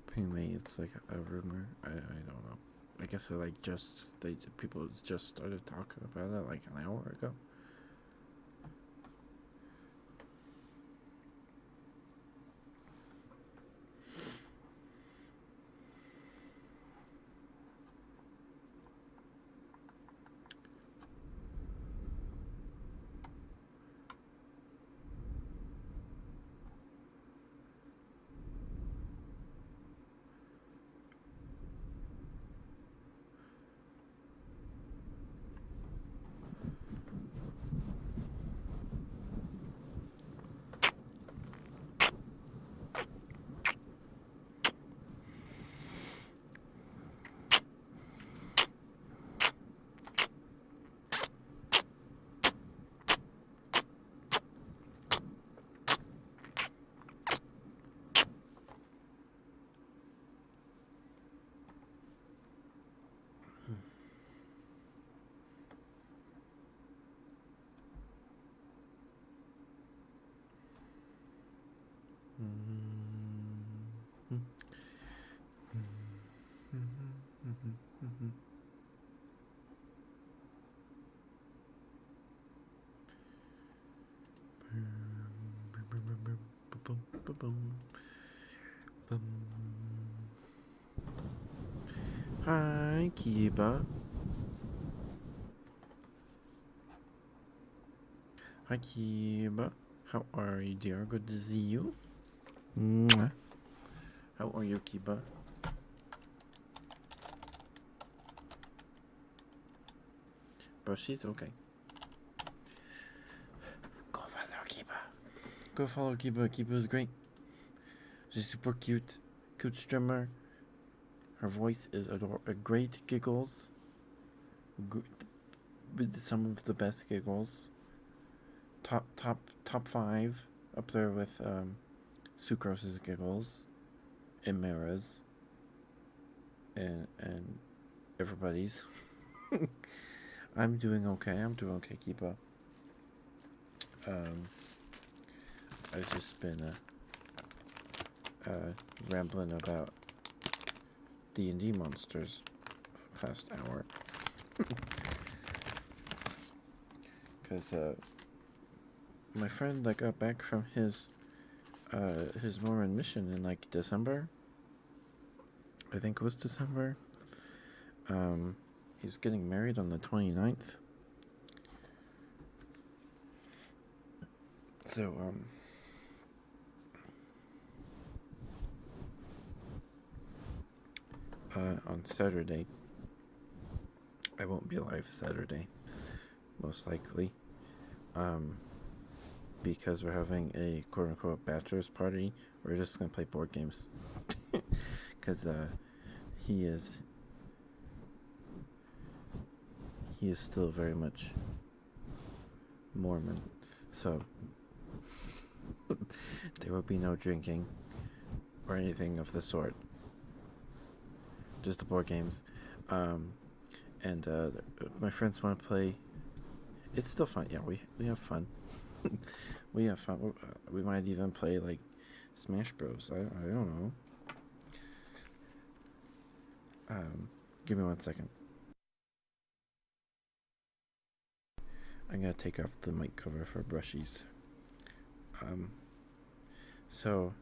Apparently, it's like a rumor. I don't know. I guess people just started talking about it like an hour ago. Hi, Kiba. Hi, Kiba. How are you, dear? Good to see you. Mwah. How are you, Kiba? But she's okay. Go follow Kiba. Go follow Kiba. Kiba's great. She's super cute. Cute streamer. Her voice is great giggles. With some of the best giggles. Top 5 up there with Sucrose's giggles and Mara's and everybody's. I'm doing okay. Kiba. I've just been rambling about D&D monsters past hour. Because my friend that got back from his Mormon mission in like December, I think it was December. He's getting married on the 29th. So on Saturday, I won't be alive Saturday, most likely, because we're having a quote-unquote bachelor's party. We're just gonna play board games, because he is still very much Mormon, so there will be no drinking or anything of the sort. Just the board games. And my friends want to play. It's still fun. Yeah, we have fun. We have fun. We might even play like Smash Bros. I don't know. Give me 1 second. I'm gonna take off the mic cover for brushies. So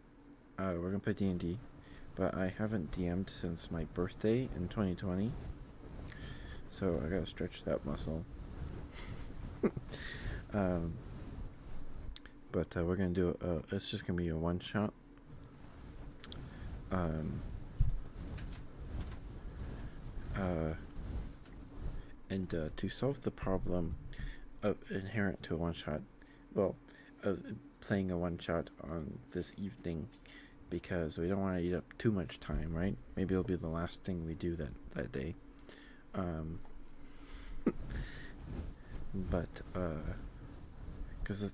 we're gonna play D&D, but I haven't DM'd since my birthday in 2020. So I gotta stretch that muscle. But we're gonna do it's just gonna be a one shot. And to solve the problem of inherent to a one shot, well, of playing a one shot on this evening, because we don't want to eat up too much time, right? Maybe it'll be the last thing we do that day. But because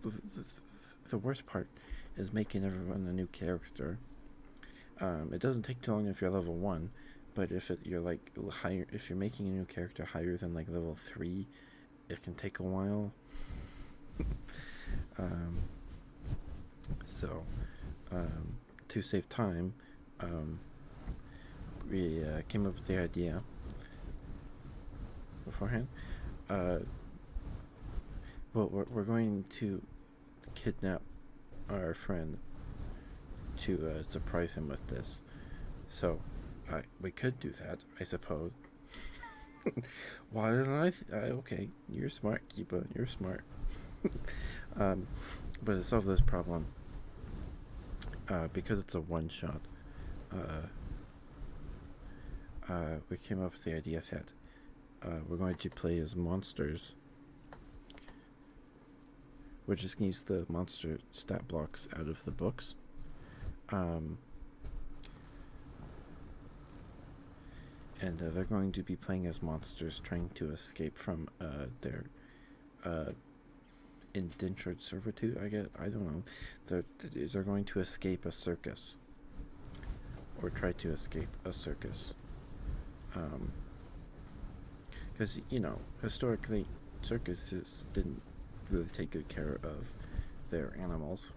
the worst part is making everyone a new character. It doesn't take too long if you're level 1, but if you're like higher, if you're making a new character higher than like level 3, it can take a while. So to save time, we came up with the idea beforehand. Uh, well, we're going to kidnap our friend to surprise him with this. So, we could do that, I suppose. Why didn't I? Okay, you're smart, Kiba. You're smart. um, but to solve this problem, because it's a one shot, uh, we came up with the idea that we're going to play as monsters. We're just going to use the monster stat blocks out of the books. And they're going to be playing as monsters trying to escape from their indentured servitude, I don't know. They're going to escape a circus. Or try to escape a circus. Because, historically, circuses didn't really take good care of their animals.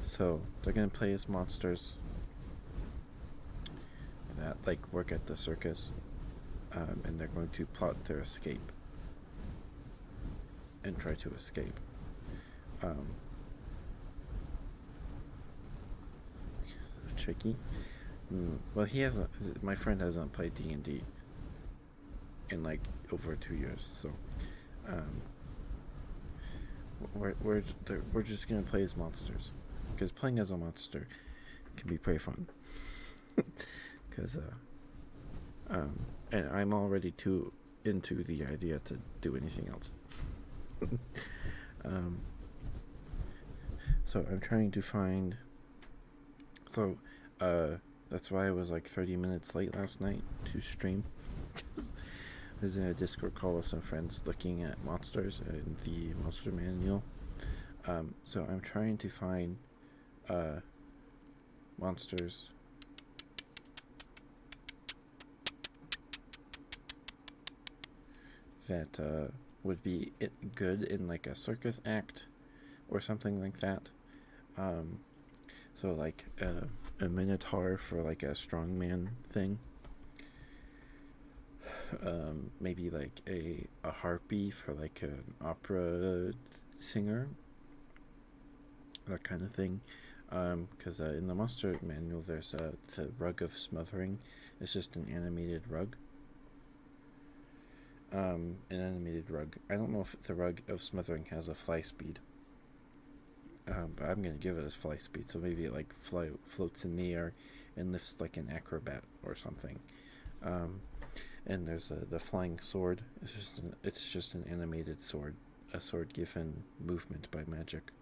So they're going to play as monsters that work at the circus, and they're going to plot their escape and try to escape. Tricky. Well, my friend hasn't played D&D in over 2 years, so we're just gonna play as monsters, because playing as a monster can be pretty fun. Because and I'm already too into the idea to do anything else. So I'm trying to find. So that's why I was 30 minutes late last night to stream. I was in a Discord call with some friends looking at monsters and the monster manual. So I'm trying to find monsters that would be good in a circus act or something like that. So a minotaur for a strongman thing. Maybe a harpy for an opera singer. That kind of thing. Because in the monster manual, there's the rug of smothering. It's just an animated rug. An animated rug. I don't know if the rug of smothering has a fly speed. But I'm gonna give it a fly speed, so maybe it floats in the air and lifts an acrobat or something. And there's the flying sword. It's just an animated sword, a sword given movement by magic.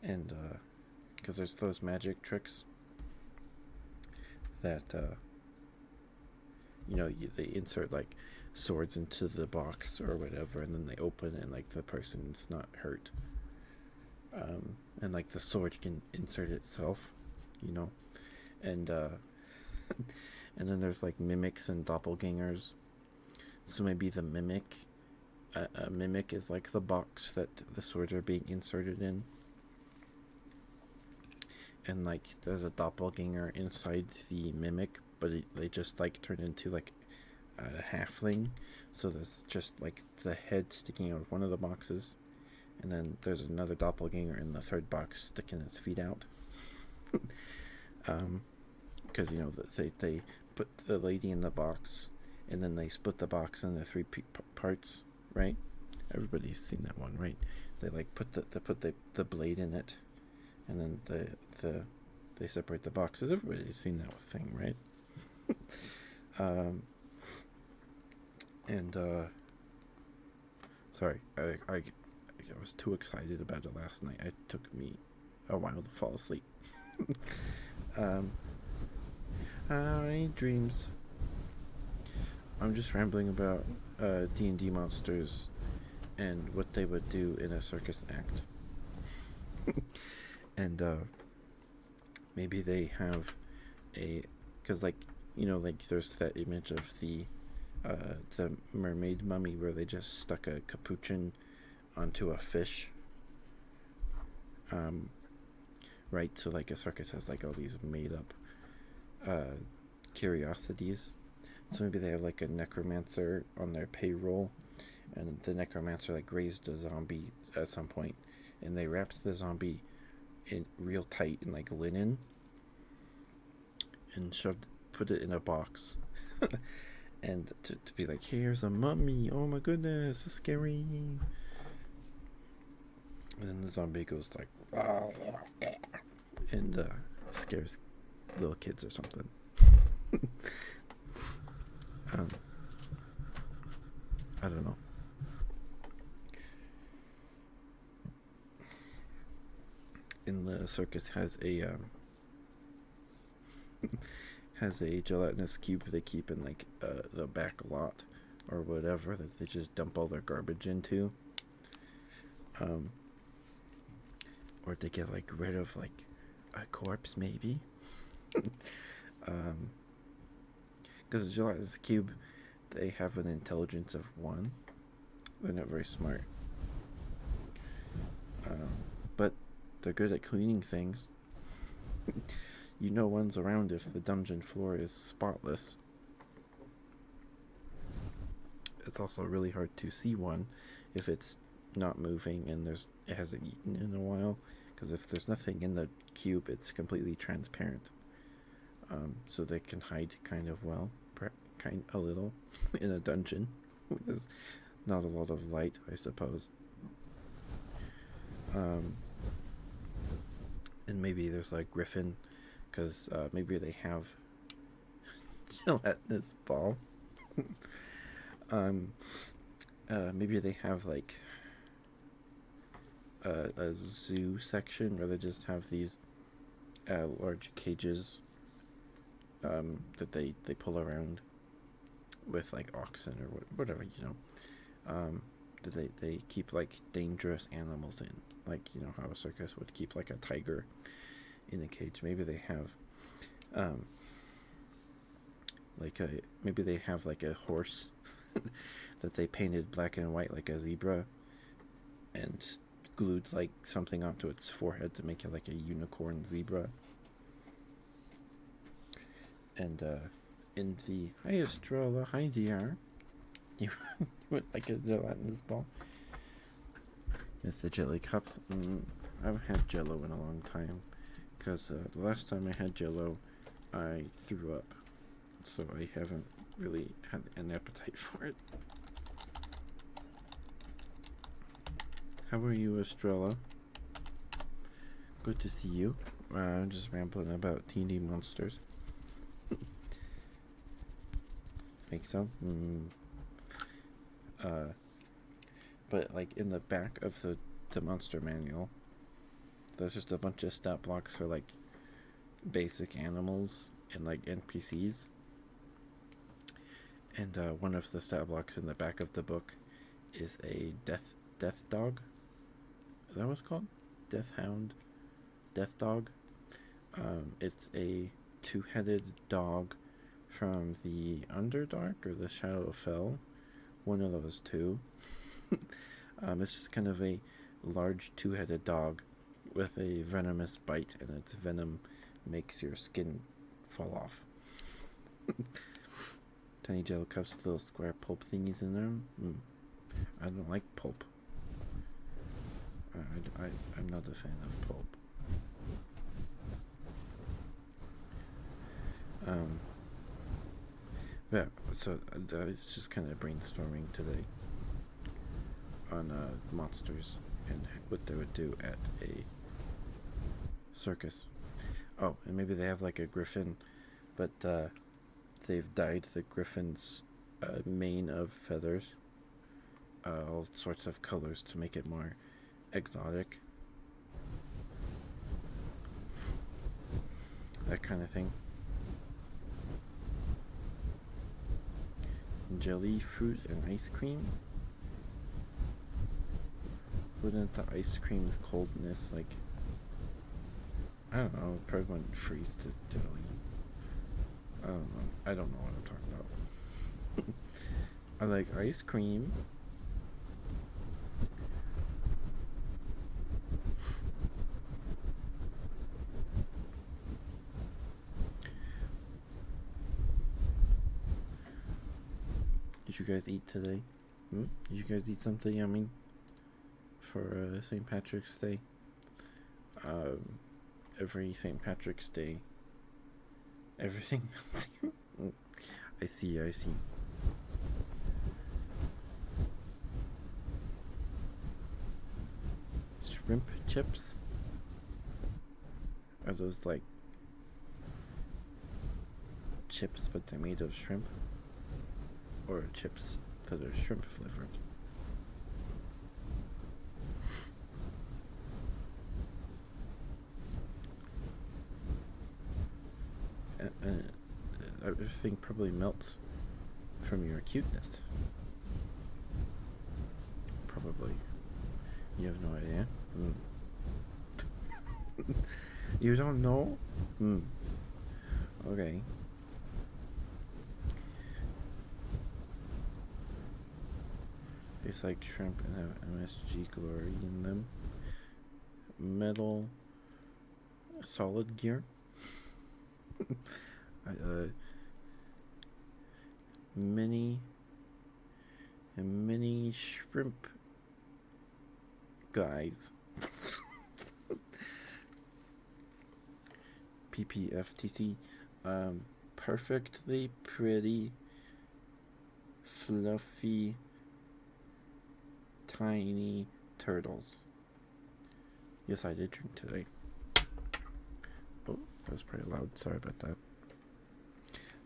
And because there's those magic tricks that they insert swords into the box or whatever, and then they open and the person's not hurt. And the sword can insert itself, and and then there's mimics and doppelgangers. So maybe the mimic, a mimic is the box that the swords are being inserted in, and there's a doppelganger inside the mimic, but they just turn into a halfling. So there's just the head sticking out of one of the boxes, and then there's another doppelganger in the third box sticking its feet out. Because they put the lady in the box, and then they split the box into three parts, right? Everybody's seen that one, right? They put the blade in it, and then they separate the boxes. Everybody's seen that thing, right? Sorry, I was too excited about it last night. It took me a while to fall asleep. Dreams. I'm just rambling about D&D monsters and what they would do in a circus act. And maybe they have because there's that image of the mermaid mummy where they just stuck a capuchin onto a fish. Right, so a circus has all these made up curiosities. So maybe they have like a necromancer on their payroll, and the necromancer like raised a zombie at some point, and they wrapped the zombie in real tight in like linen and put it in a box, and to be like, here's a mummy. Oh my goodness, it's scary. And then the zombie goes like, and scares little kids or something. I don't know. And the circus has a has a gelatinous cube they keep in like the back lot or whatever that they just dump all their garbage into. Or to get like rid of like a corpse maybe. Because the gelatinous cube, they have an intelligence of 1. They're not very smart. But they're good at cleaning things. You know one's around if the dungeon floor is spotless. It's also really hard to see one if it's not moving and it hasn't eaten in a while. Because if there's nothing in the cube, it's completely transparent. So they can hide kind of well, a little, in a dungeon. There's not a lot of light, I suppose. And maybe there's like Griffin, because maybe they have gelatinous ball. Maybe they have like a zoo section where they just have these large cages that they pull around with like oxen or whatever, that they keep like dangerous animals in, like how a circus would keep like a tiger in a cage. Maybe they have maybe they have like a horse that they painted black and white like a zebra and glued like something onto its forehead to make it like a unicorn zebra. And in the hi Estrella, hi DR. You would like a gelatinous ball? Yes, the jelly cups. I haven't had Jello in a long time, because the last time I had Jello, I threw up, so I haven't really had an appetite for it. How are you, Estrella? Good to see you. I'm just rambling about D&D monsters. Think so? But like in the back of the monster manual, there's just a bunch of stat blocks for like basic animals and like NPCs. And one of the stat blocks in the back of the book is a death dog. Is that what it's called? Death hound? Death dog? It's a 2-headed dog from the Underdark or the Shadowfell. One of those two. It's just kind of a large 2-headed dog with a venomous bite, and its venom makes your skin fall off. Tiny Jello cups with little square pulp thingies in them. I don't like pulp. I'm not a fan of pulp. Yeah, so it's just kind of brainstorming today on monsters and what they would do at a circus. Oh, and maybe they have like a griffin, but they've dyed the griffin's mane of feathers, all sorts of colors to make it more exotic. That kind of thing. Jelly, fruit, and ice cream. Wouldn't the ice cream's coldness, like, I don't know, it probably wouldn't freeze the jelly. I don't know. I don't know what I'm talking about. I like ice cream. did you guys eat today? Did you guys eat something yummy for St. Patrick's Day? Every St. Patrick's Day, everything. I see. Shrimp chips? Are those like chips but they're made of shrimp? Or chips that are shrimp flavored? Everything probably melts from your cuteness. Probably. You have no idea? You don't know? Okay. It's like shrimp and have MSG glory in them. Metal solid gear. Mini shrimp guys. PPFTC. Perfectly pretty, fluffy, tiny turtles. Yes, I did drink today. Oh, that was pretty loud. Sorry about that.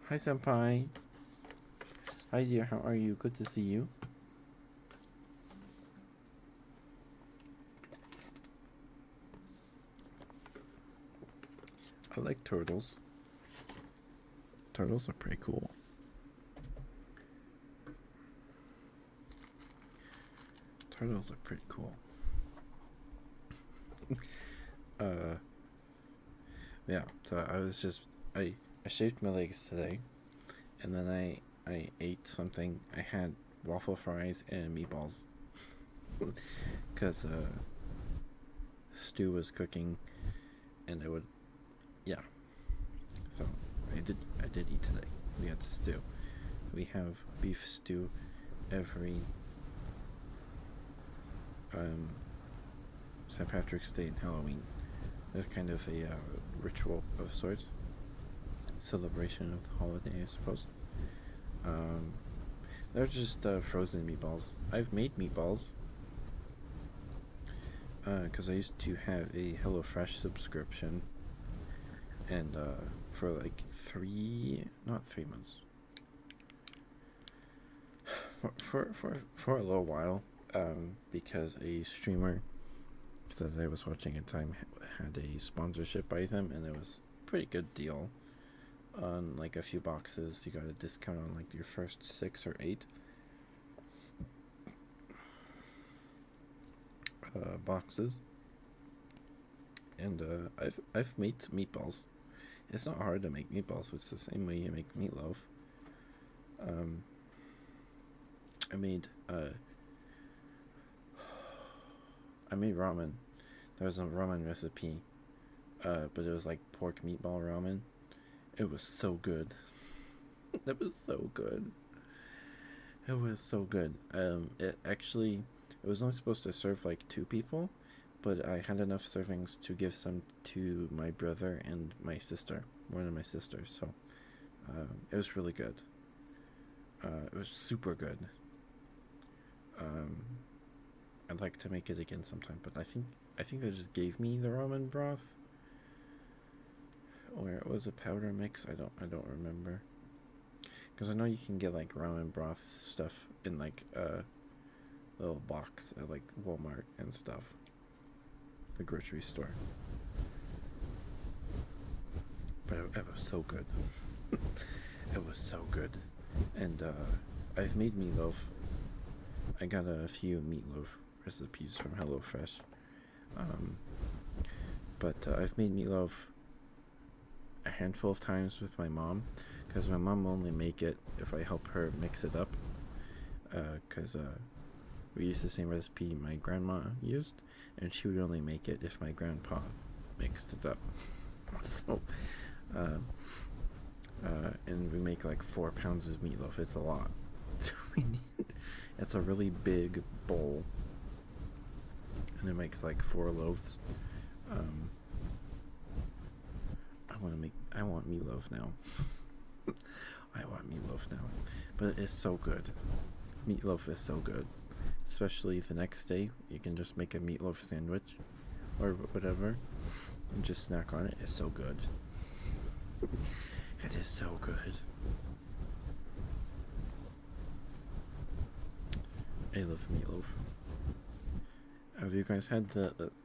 Hi, senpai. Hi, dear. How are you? Good to see you. I like turtles. Turtles are pretty cool. Turtles are pretty cool. Yeah, so I shaved my legs today, and then I ate something. I had waffle fries and meatballs, because Stu was cooking, and so I did eat today. We had stew. We have beef stew every St. Patrick's Day and Halloween. It's kind of a ritual of sorts, celebration of the holiday, I suppose. They're just frozen meatballs. I've made meatballs because I used to have a HelloFresh subscription, and for like not 3 months, for a little while, because a streamer that I was watching at the time had a sponsorship by them, and it was a pretty good deal on like a few boxes. You got a discount on like your first 6 or 8 boxes, and I've made meatballs. It's not hard to make meatballs. It's the same way you make meatloaf. I made ramen. There was a ramen recipe, but it was like pork meatball ramen. It was so good. It was so good. It was so good. It was only supposed to serve like 2 people, but I had enough servings to give some to my brother and my sister, one of my sisters. So it was really good. It was super good. I'd like to make it again sometime, but I think they just gave me the ramen broth, or it was a powder mix. I don't remember, because I know you can get like ramen broth stuff in like a little box at like Walmart and stuff, the grocery store. But it was so good. It was so good, and I've made meatloaf. I got a few meatloaf recipes from HelloFresh. But I've made meatloaf a handful of times with my mom, because my mom will only make it if I help her mix it up, because we used the same recipe my grandma used, and she would only make it if my grandpa mixed it up. So and we make like 4 pounds of meatloaf. It's a lot. we need. It's a really big bowl, and it makes like 4 loaves. Um, I want meatloaf now. I want meatloaf now, but it's so good. Meatloaf is so good, especially the next day. You can just make a meatloaf sandwich, or whatever, and just snack on it. It's so good. It is so good. I love meatloaf. Have you guys had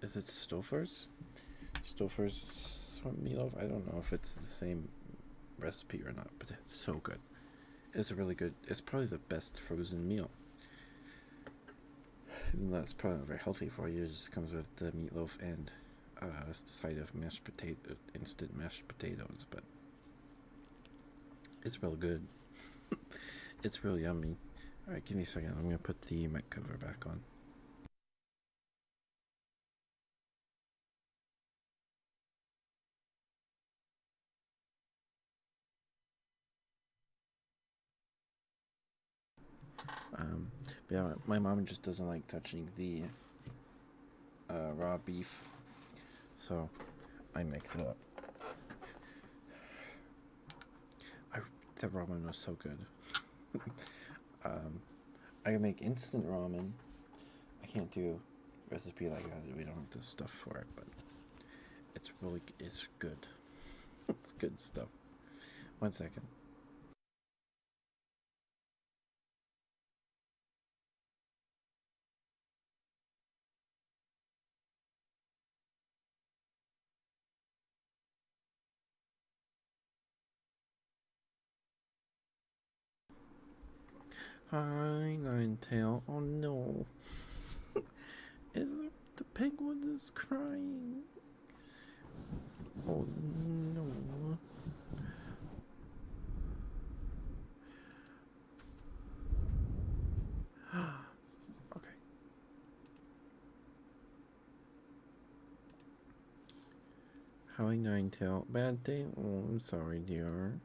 is it Stouffer's? Stouffer's meatloaf? I don't know if it's the same recipe or not, but it's so good. It's really good. It's probably the best frozen meal. Even though it's probably not very healthy for you. It just comes with the meatloaf and a side of instant mashed potatoes, but it's real good. It's real yummy. Alright, give me a second. I'm going to put the mic cover back on. Yeah, my mom just doesn't like touching the raw beef, so I mix it up. The ramen was so good. I can make instant ramen. I can't do recipe like that. We don't have the stuff for it, but it's good. It's good stuff. 1 second. Hi, Ninetail. Oh no. The penguin is crying. Oh no. Okay. Hi, Ninetail. Bad day? Oh, I'm sorry, dear.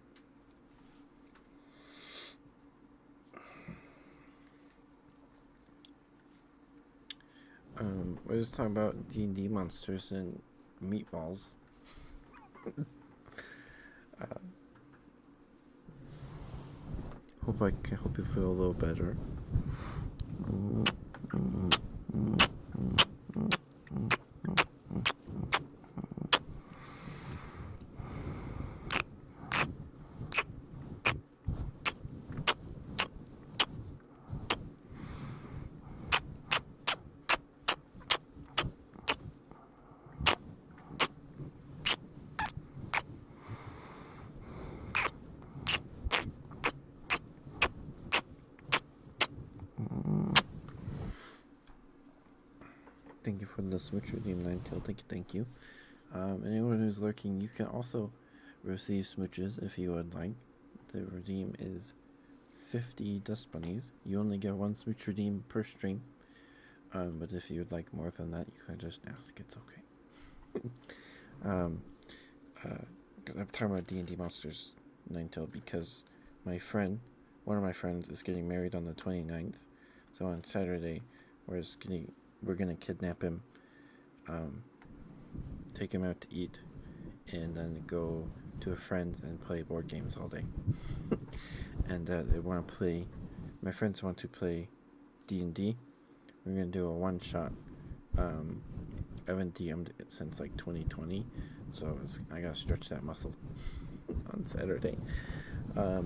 We're just talking about D&D monsters and meatballs. Hope you feel a little better. Thank you for the switch redeem, Ninetail. Thank you. Anyone who's lurking, you can also receive smooches if you would like. The redeem is 50 dust bunnies. You only get 1 smooch redeem per stream. But if you would like more than that, you can just ask. It's okay. I'm talking about D&D monsters, Ninetail, because one of my friends, is getting married on the 29th. So on Saturday, we're gonna kidnap him, take him out to eat, and then go to a friend's and play board games all day. And my friends want to play D&D. We're gonna do a one-shot. I haven't DM'd it since like 2020, so I gotta stretch that muscle on Saturday. But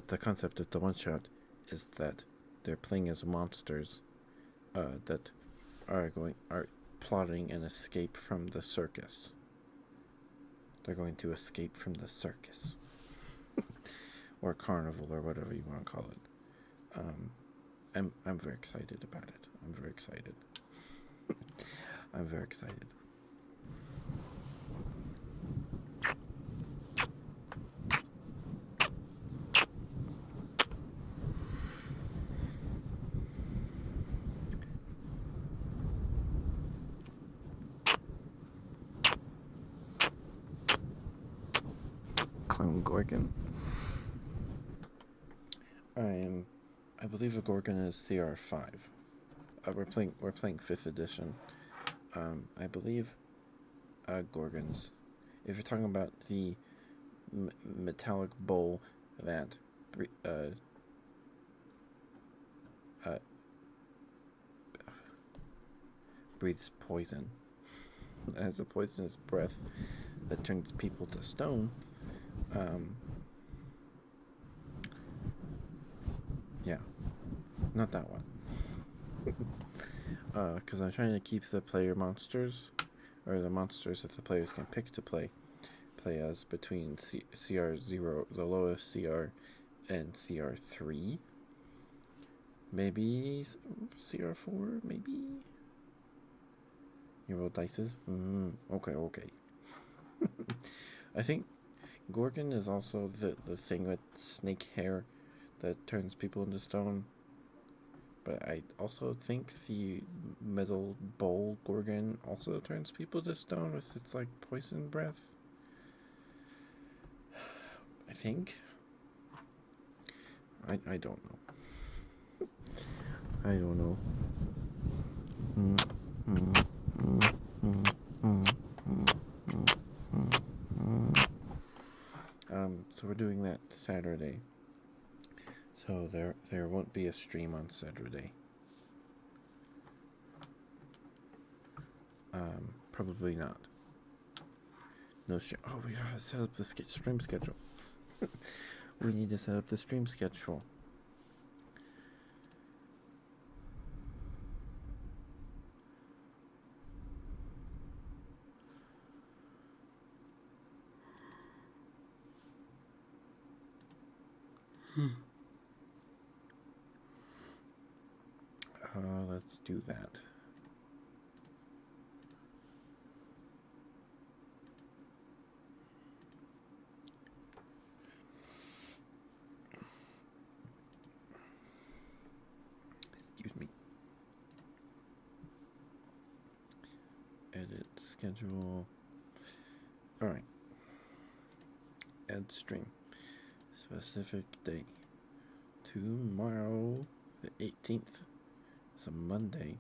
the concept of the one-shot is that they're playing as monsters that are plotting an escape from the circus. They're going to escape from the circus or carnival or whatever you want to call it. I'm very excited about it. I'm very excited. I'm very excited. Clown Gorgon. I believe a Gorgon is CR5. We're playing 5th edition. I believe Gorgons. If you're talking about the metallic bowl that uh, uh, breathes poison, has a poisonous breath that turns people to stone. Yeah, not that one. Because I'm trying to keep the player monsters, or the monsters that the players can pick to play as between CR0, the lowest CR, and CR3. Maybe CR4, maybe? You roll dices? Okay. I think Gorgon is also the thing with snake hair that turns people into stone. But I also think the metal bowl Gorgon also turns people to stone with its like poison breath. I think. I don't know. I don't know. So we're doing that Saturday. So there won't be a stream on Saturday. Probably not. No stream. Oh, we gotta set up the stream schedule. We need to set up the stream schedule. Let's do that. Excuse me. Edit schedule. Alright. Add stream. Specific date. Tomorrow, the 18th. It's a Monday.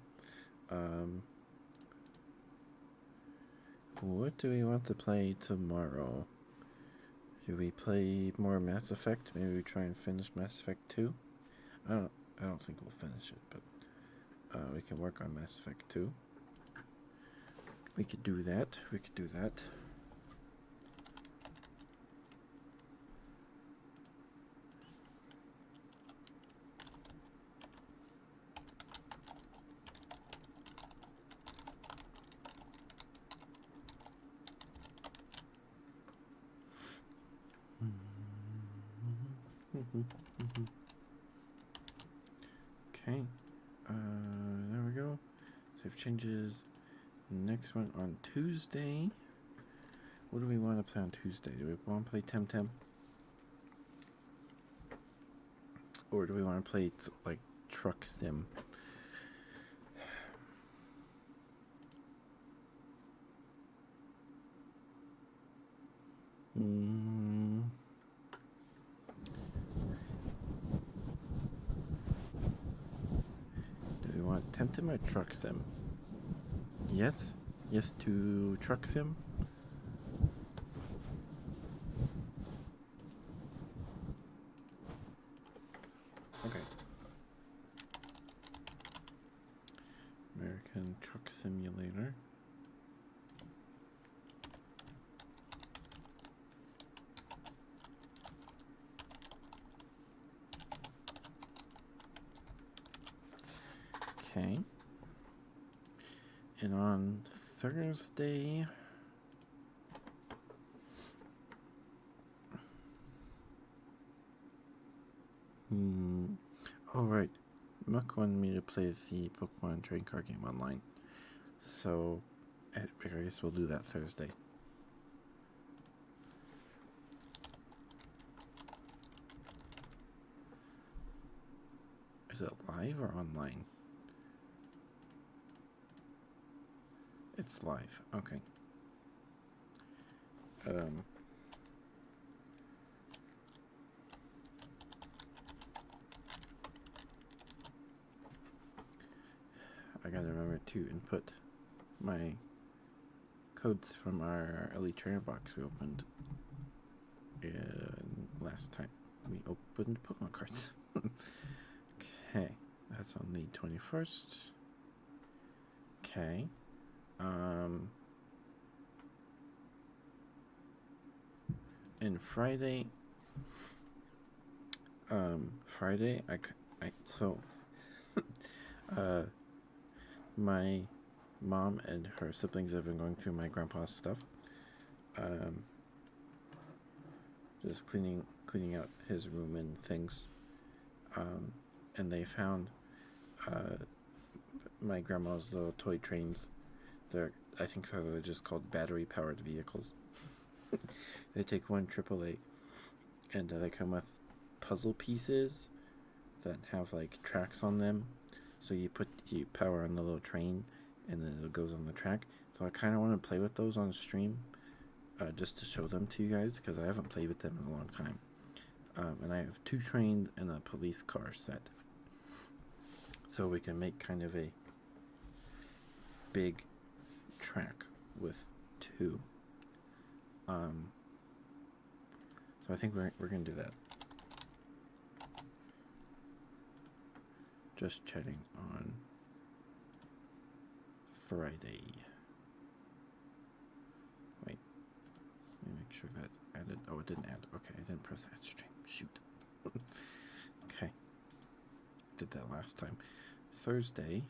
What do we want to play tomorrow? Do we play more Mass Effect? Maybe we try and finish Mass Effect 2? I don't think we'll finish it, but we can work on Mass Effect 2. We could do that. Okay. There we go. Save changes. Next one on Tuesday. What do we want to play on Tuesday? Do we want to play Temtem? Or do we want to play like Truck Sim? Do we want Temtem or Truck Sim? Yes? Yes to Truck Sim? Okay. American Truck Simulator. Okay. And on Thursday, oh right, Muck wanted me to play the Pokemon trading card game online, so I guess we'll do that Thursday. Is it live or online? It's live. Okay. to input my codes from our Elite Trainer box we opened last time we opened Pokemon cards. Okay, that's on the 21st. Okay. And Friday, my mom and her siblings have been going through my grandpa's stuff. Just cleaning out his room and things. And they found my grandma's little toy trains. I think they're just called battery-powered vehicles. They take one AAA, and they come with puzzle pieces that have like tracks on them. So you power on the little train, and then it goes on the track. So I kind of want to play with those on stream, just to show them to you guys, because I haven't played with them in a long time. And I have 2 trains and a police car set. So we can make kind of a big track with 2. So I think we're gonna do that. Just chatting on Friday. Wait, let me make sure that added. Oh, it didn't add. Okay, I didn't press add stream. Shoot. Okay, did that last time. Thursday.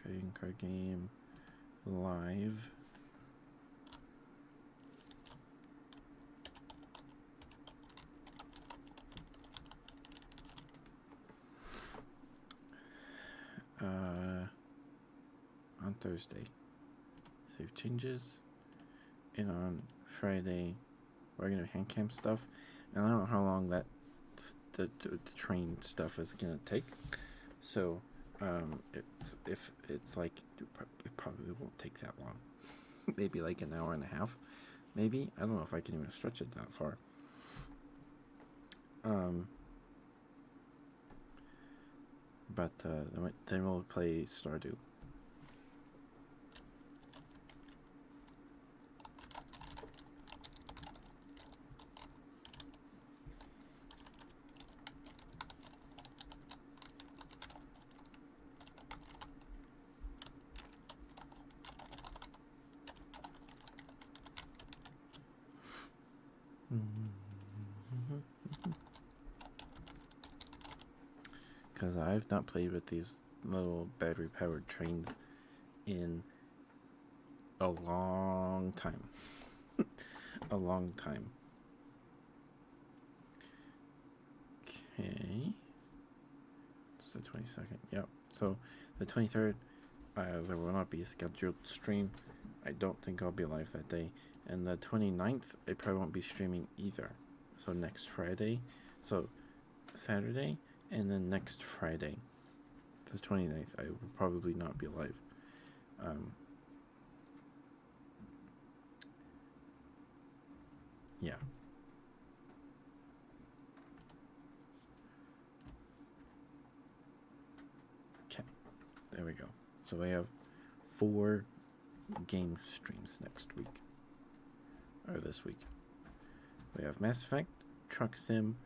Trading card game live. On Thursday. Save changes. And on Friday, we're gonna do hand cam stuff. And I don't know how long that the train stuff is gonna take. So, if it's like, it probably won't take that long. Maybe like an hour and a half. Maybe. I don't know if I can even stretch it that far. But then we'll play Stardew. Because I've not played with these little battery-powered trains in a long time. A long time. Okay. It's the 22nd. Yep. So the 23rd, there will not be a scheduled stream. I don't think I'll be live that day. And the 29th, I probably won't be streaming either. So next Friday. So Saturday, and then next Friday, the 29th, I will probably not be live. Yeah. Okay. There we go. So we have 4 game streams next week. Or this week. We have Mass Effect, Truck Sim,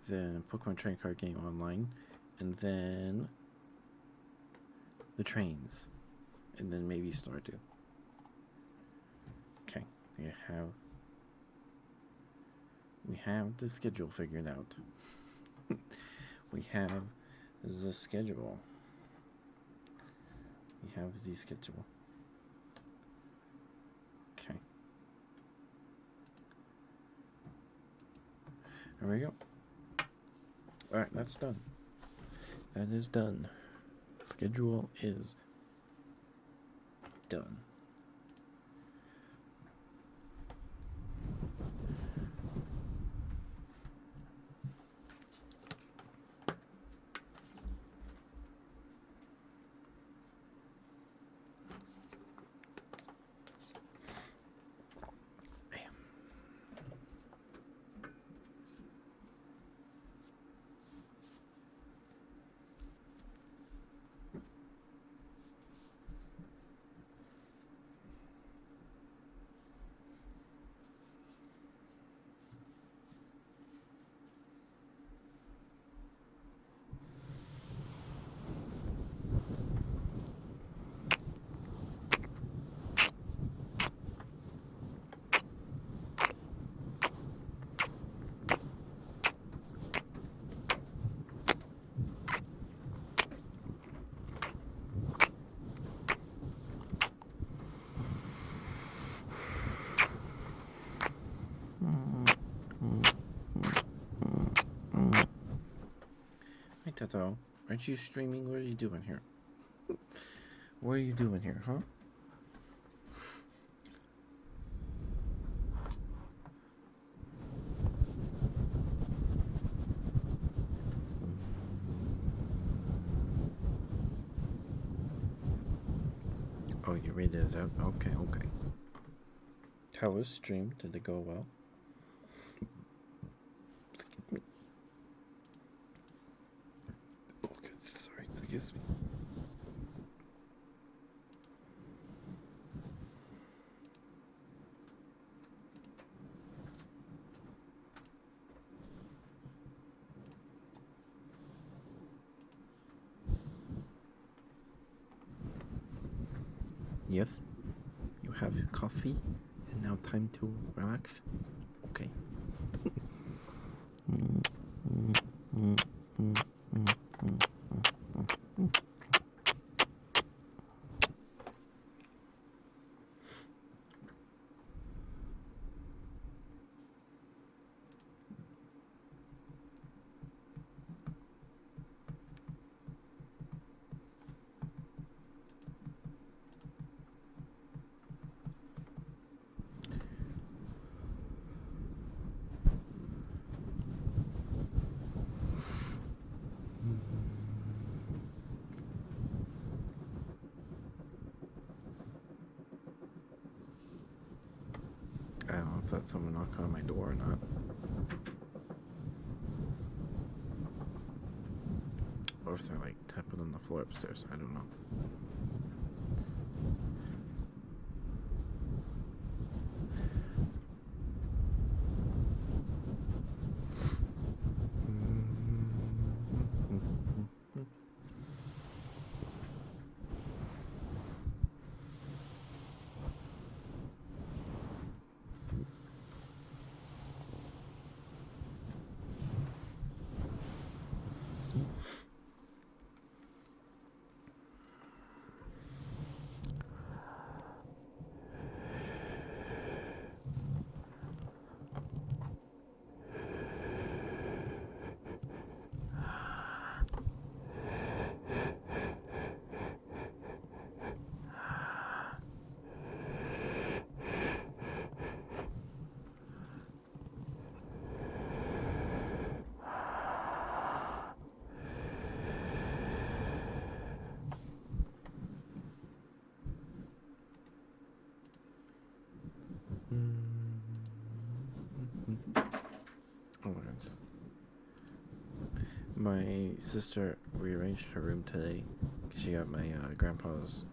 then Pokemon Trading Card Game Online, and then the trains, and then maybe Stardew. Okay, we have the schedule figured out. We have the schedule. We have the schedule. Okay. There we go. Alright, that's done. That is done. Schedule is done. Toto. Aren't you streaming? What are you doing here? What are you doing here, huh? Oh, you read it out? Okay, okay. How was stream? Did it go well? Excuse me. Oh, sorry, excuse me. Yes, you have coffee, and now time to relax. Okay. I don't know if that's someone knocking on my door or not. Or if they're like tapping on the floor upstairs. I don't know. Oh, my sister rearranged her room today. She got my grandpa's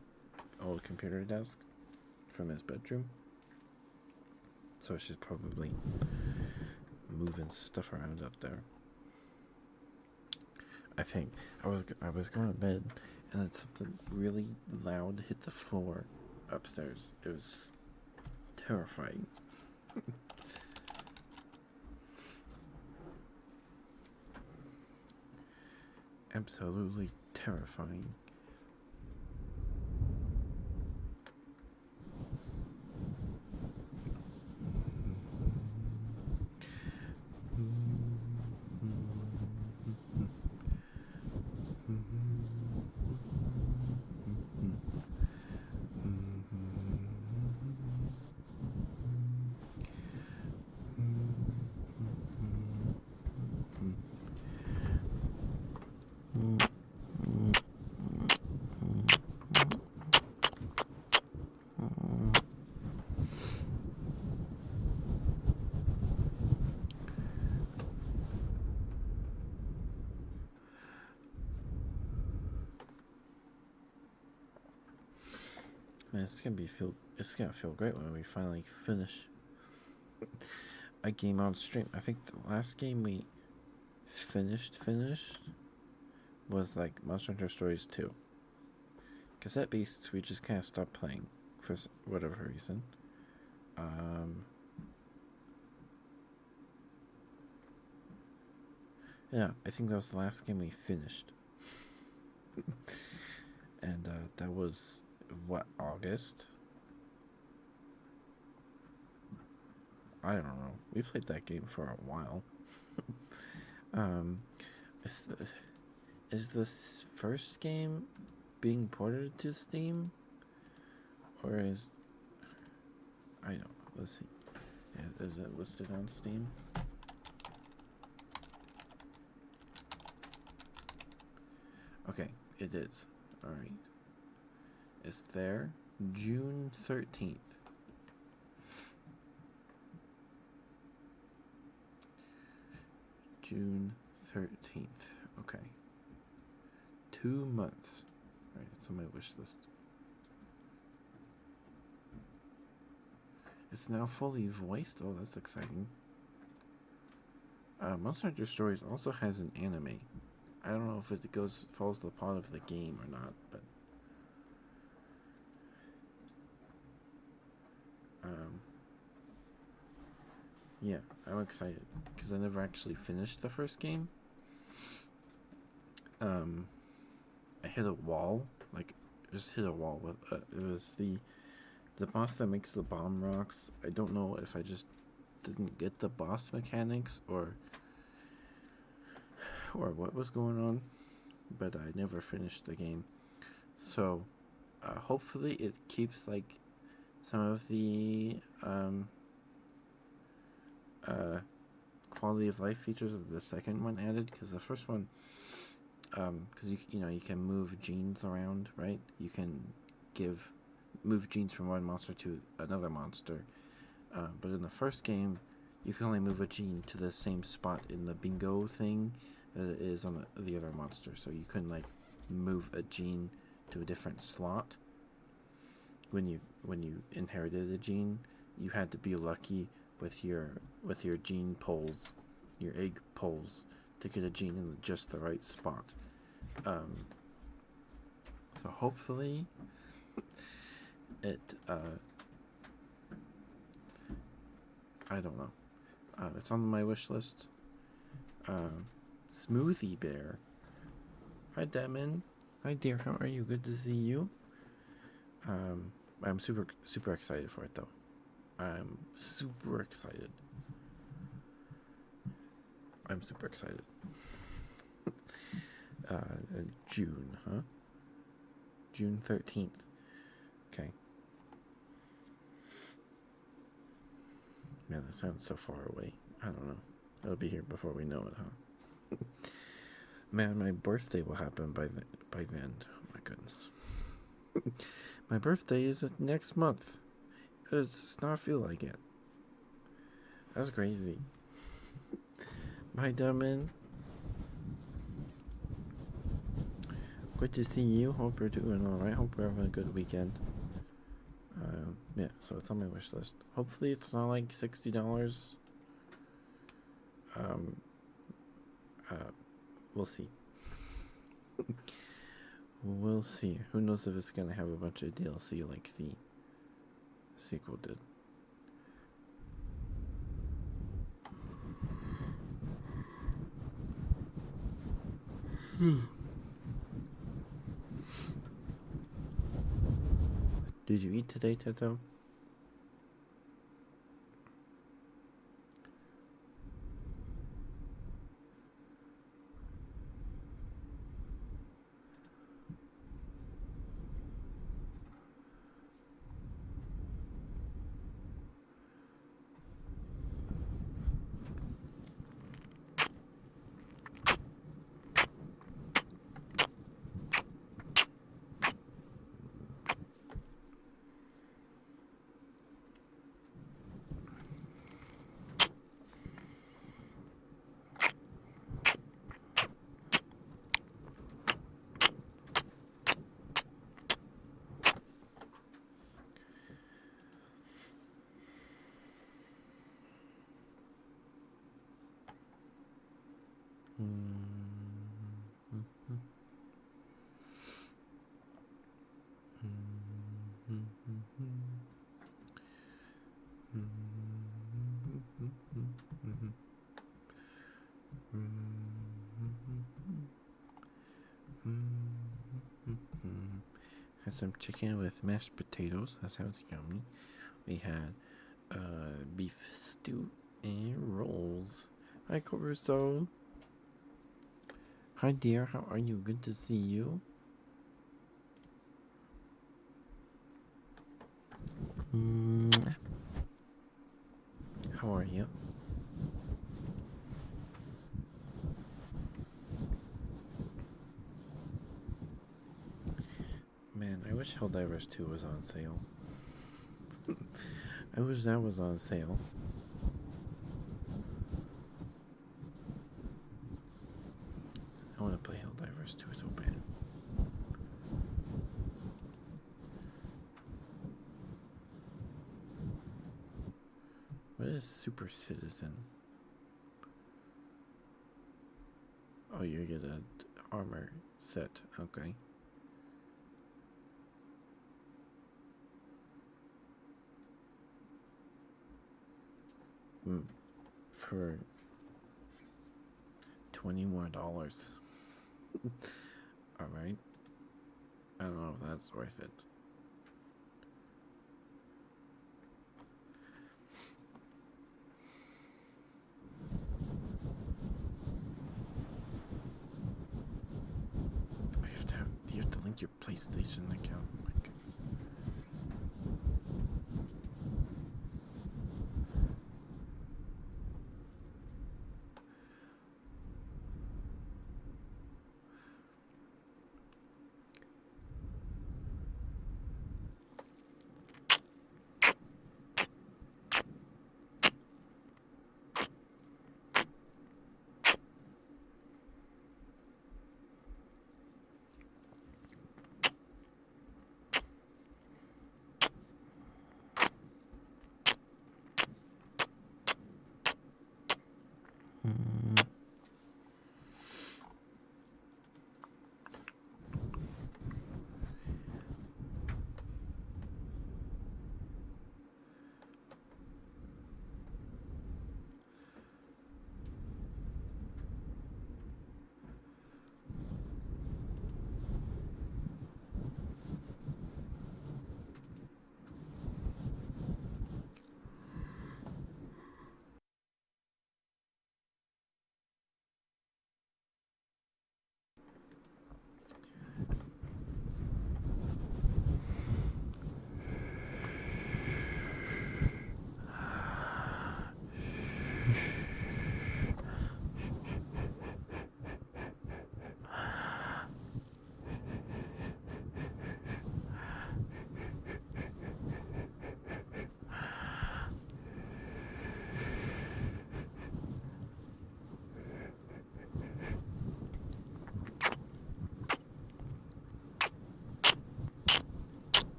old computer desk from his bedroom. So she's probably moving stuff around up there. I think I was going to bed and then something really loud hit the floor upstairs. It was terrifying. Absolutely terrifying. Man, it's gonna feel great when we finally finish a game on stream. I think the last game we finished was like Monster Hunter Stories 2. Cassette Beasts we just kind of stopped playing for whatever reason. Yeah, I think that was the last game we finished. And that was what, August? I don't know. We played that game for a while. is this first game being ported to Steam? Or is... I don't know. Let's see. Is it listed on Steam? Okay, it is. Alright. It's there. June 13th. June 13th. Okay. 2 months. Alright, it's on my wish list. It's now fully voiced. Oh, that's exciting. Monster Hunter Stories also has an anime. I don't know if it follows the plot of the game or not, but yeah, I'm excited because I never actually finished the first game. I hit a wall, like just hit a wall with it was the boss that makes the bomb rocks. I don't know if I just didn't get the boss mechanics or what was going on, but I never finished the game. So hopefully it keeps like some of the quality of life features of the second one added, because the first one, because you can move genes around, right? You can move genes from one monster to another monster, but in the first game you can only move a gene to the same spot in the bingo thing that it is on the other monster. So you couldn't like move a gene to a different slot. When you inherited a gene, you had to be lucky with your gene poles, your egg poles, to get a gene in just the right spot. So hopefully it I don't know. It's on my wish list. Smoothie Bear. Hi, Demon. Hi, dear. How are you? Good to see you. I'm super excited for it, though. I'm super excited. June, huh? June 13th. Okay. Man, that sounds so far away. I don't know. It'll be here before we know it, huh? Man, my birthday will happen by then. Oh my goodness. My birthday is next month. It does not feel like it. That's crazy. Bye, Dumbin. Good to see you. Hope you're doing alright. Hope you're having a good weekend. Yeah, so it's on my wish list. Hopefully it's not like $60. We'll see. We'll see. Who knows if it's gonna have a bunch of DLC like the sequel did. Did you eat today, Teto? Had some chicken with mashed potatoes. That sounds yummy. We had beef stew and rolls. Hi, Caruso. Hi dear, how are you? Good to see you. How are you? Man, I wish Helldivers 2 was on sale. I wish that was on sale. I want to play Helldivers 2 so bad. What is Super Citizen? Oh, you get an armor set. Okay. For $20 more. Alright. I don't know if that's worth it. You have to link your PlayStation account. Oh my goodness.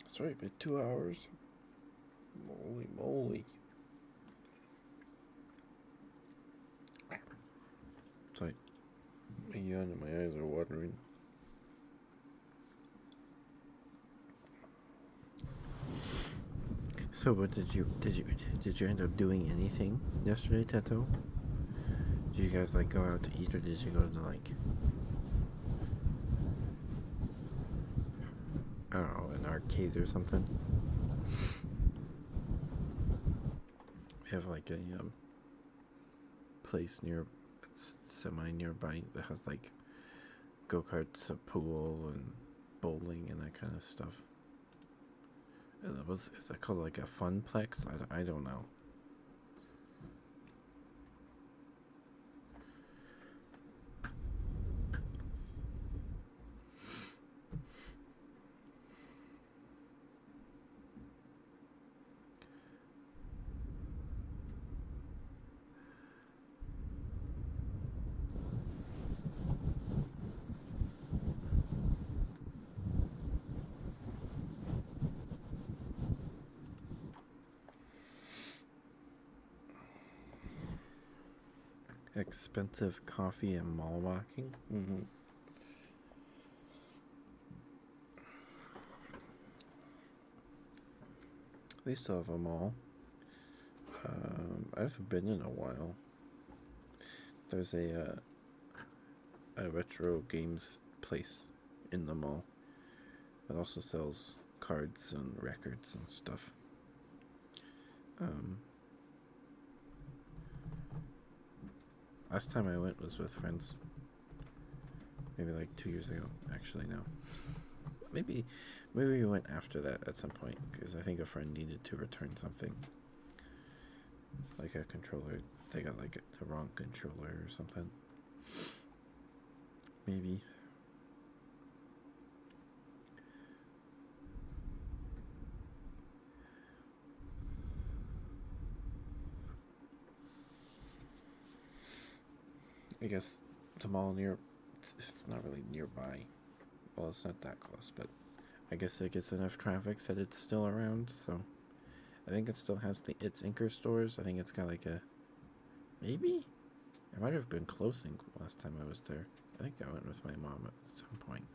Sorry, but 2 hours? Holy moly. Sorry. I yawn and my eyes are watering. So, what did you end up doing anything yesterday, Teto? Did you guys like go out to eat, or did you go to like, I don't know, an arcade or something? We have like a place near, it's semi nearby that has like go karts, a pool, and bowling and that kind of stuff. Is that called like a funplex? I don't know. Expensive coffee and mall walking. They still have a mall. I haven't been in a while. There's a retro games place in the mall that also sells cards and records and stuff. Um, Last time I went was with friends. Maybe like 2 years ago, actually, now. Maybe we went after that at some point, because I think a friend needed to return something. Like a controller. They got like the wrong controller or something. Maybe. I guess the mall it's not really nearby. Well, it's not that close, but I guess it gets enough traffic that it's still around. So I think it still has its Anchor stores. I think it's got like a maybe. It might have been closing last time I was there. I think I went with my mom at some point.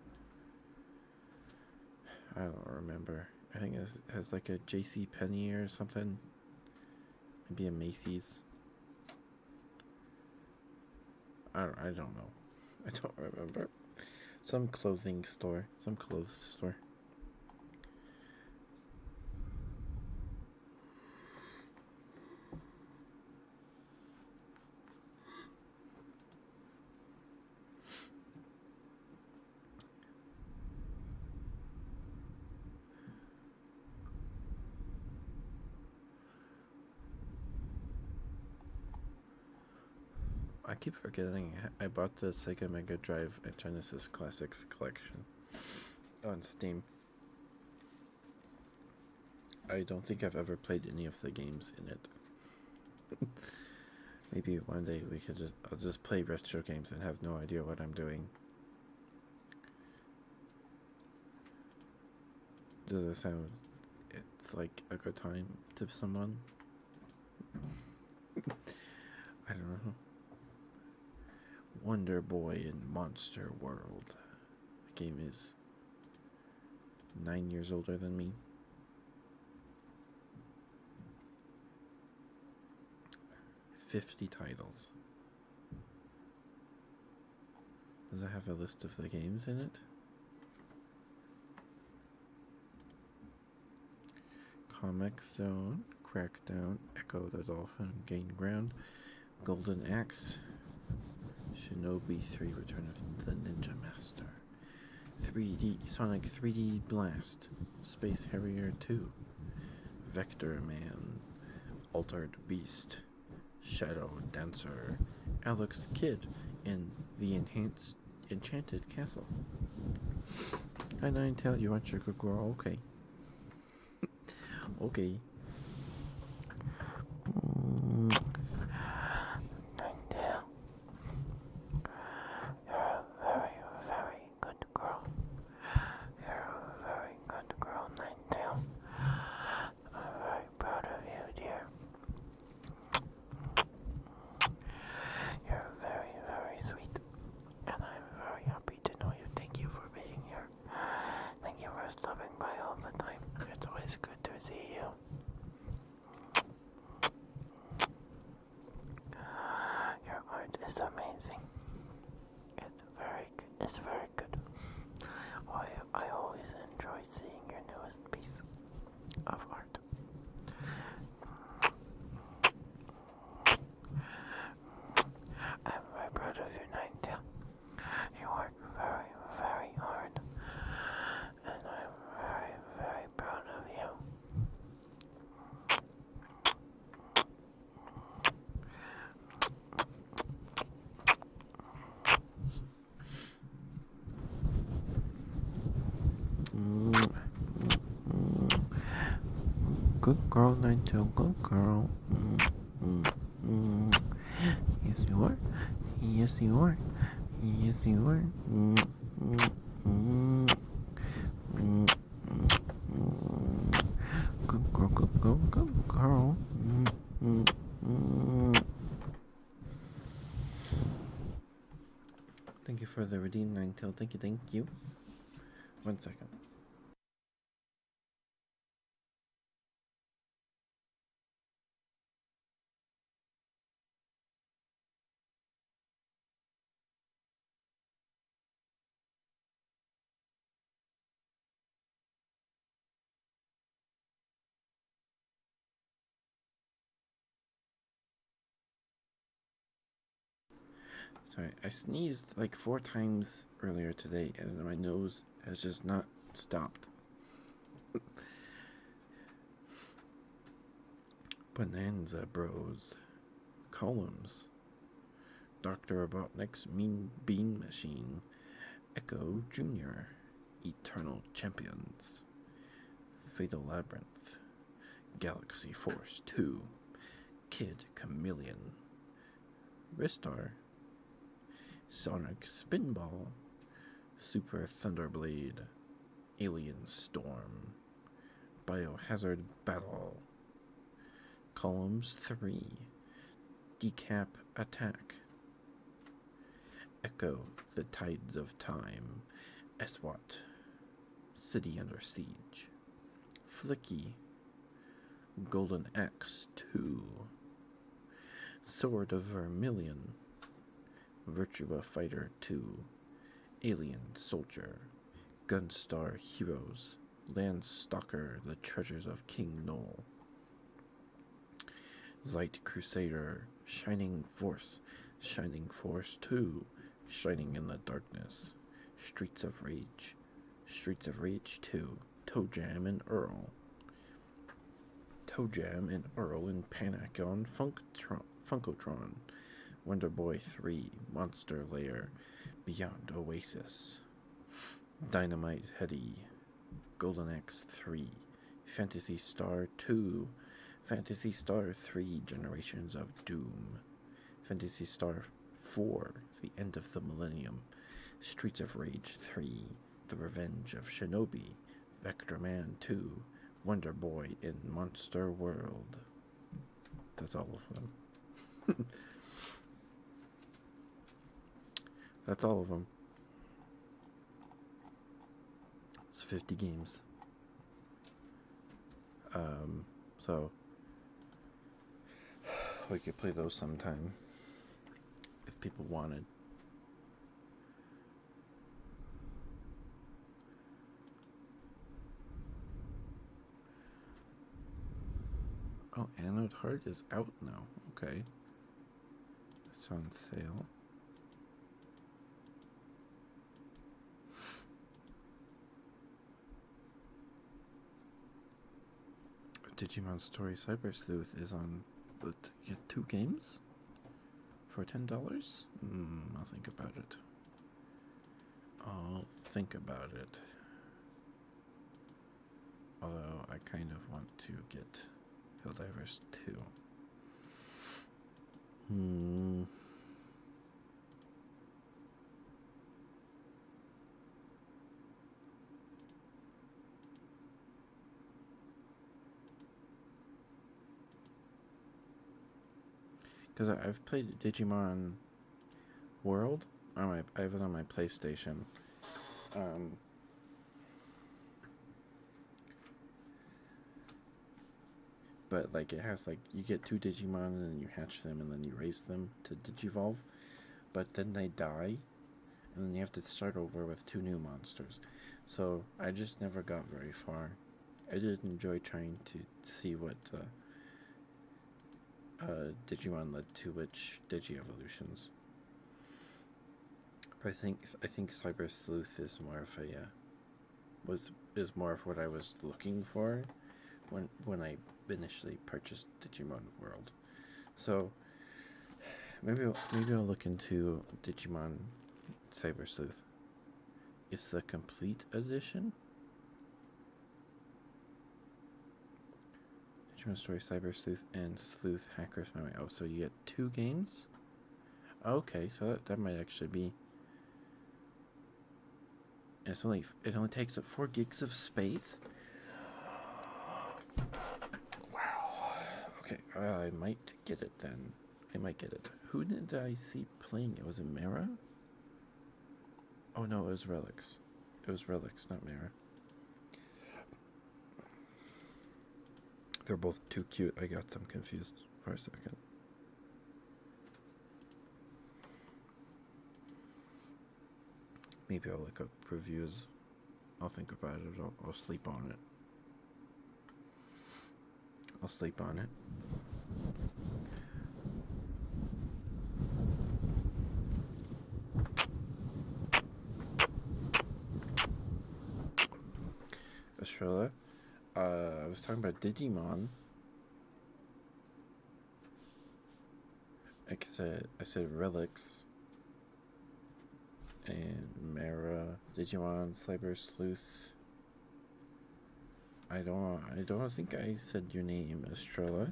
I don't remember. I think it has like a J.C. Penney or something. Maybe a Macy's. I don't know. I don't remember. Some clothing store. Some clothes store. I keep forgetting I bought the Sega Mega Drive and Genesis Classics collection on Steam. I don't think I've ever played any of the games in it. Maybe one day I'll just play retro games and have no idea what I'm doing. Does it sound it's like a good time to someone? I don't know. Wonder Boy in Monster World. The game is 9 years older than me. 50 titles. Does it have a list of the games in it? Comic Zone, Crackdown, Echo the Dolphin, Gain Ground, Golden Axe, Shinobi 3, Return of the Ninja Master, 3D Sonic 3D Blast, Space Harrier 2, Vector Man, Altered Beast, Shadow Dancer, Alex Kidd in the Enchanted Castle. Hi Ninetale, you want your good girl? Okay. Okay. Ninetale, you're a very, very good girl. You're a very good girl, Ninetale. I'm very proud of you, dear. You're very, very sweet. And I'm very happy to know you. Thank you for being here. Thank you for stopping by all the time. It's always good to see you. Your art is amazing. It's very good. I always enjoy seeing your newest piece of art. I'm very proud of you, Ninetale. You work very, very hard. And I'm very, very proud of you. Good girl, Ninetale, good girl. Yes, you are. Yes, you are. Yes, you are. Good girl, good girl, good girl. Thank you for the redeem, Ninetale. Thank you. 1 second. Sorry, I sneezed like 4 times earlier today, and my nose has just not stopped. Bonanza Bros. Columns. Dr. Robotnik's Mean Bean Machine. Echo Jr. Eternal Champions. Fatal Labyrinth. Galaxy Force 2. Kid Chameleon. Ristar. Sonic Spinball. Super Thunderblade. Alien Storm. Biohazard Battle. Columns 3. Decap Attack. Echo the Tides of Time. SWAT. City Under Siege. Flicky. Golden Axe 2. Sword of Vermilion. Virtua Fighter 2. Alien Soldier. Gunstar Heroes. Landstalker, The Treasures of King Knoll. Light Crusader. Shining Force. Shining Force 2. Shining in the Darkness. Streets of Rage. Streets of Rage 2. Toe Jam and Earl. Toe Jam and Earl in Panic on Funkotron. Wonder Boy 3. Monster Lair. Beyond Oasis. Dynamite Heady. Golden Axe 3. Phantasy Star 2. Phantasy Star 3. Generations of Doom. Phantasy Star 4. The End of the Millennium. Streets of Rage 3. The Revenge of Shinobi. Vector Man 2. Wonder Boy in Monster World. That's all of them. That's all of them. It's 50 games. So we could play those sometime if people wanted. Oh, Anode Heart is out now. Okay. It's on sale. Digimon Story Cyber Sleuth is on. You get 2 games for $10? I'll think about it. I'll think about it. Although I kind of want to get Helldivers 2. Because I've played Digimon World. I have it on my PlayStation. But like it has like you get 2 Digimon and then you hatch them and then you raise them to Digivolve. But then they die, and then you have to start over with 2 new monsters. So I just never got very far. I did enjoy trying to see what Digimon led to which Digi-evolutions. But I think Cyber Sleuth is more of a is more of what I was looking for when I initially purchased Digimon World. So maybe I'll look into Digimon Cyber Sleuth. It's the complete edition. Digimon Story Cyber Sleuth and Sleuth Hackers Memory. Oh, so you get 2 games? Okay, so that might actually be. It only takes up 4 gigs of space. Wow. Okay, I might get it then. I might get it. Who did I see playing it? Was it Mara? Oh no, it was Relics. It was Relics, not Mara. They're both too cute. I got them confused for a second. Maybe I'll look up reviews. I'll think about it. I'll sleep on it. I'll sleep on it. Estrella. I was talking about Digimon. Like I said relics. And Mara, Digimon, Sliber, Sleuth. I don't think I said your name, Estrella.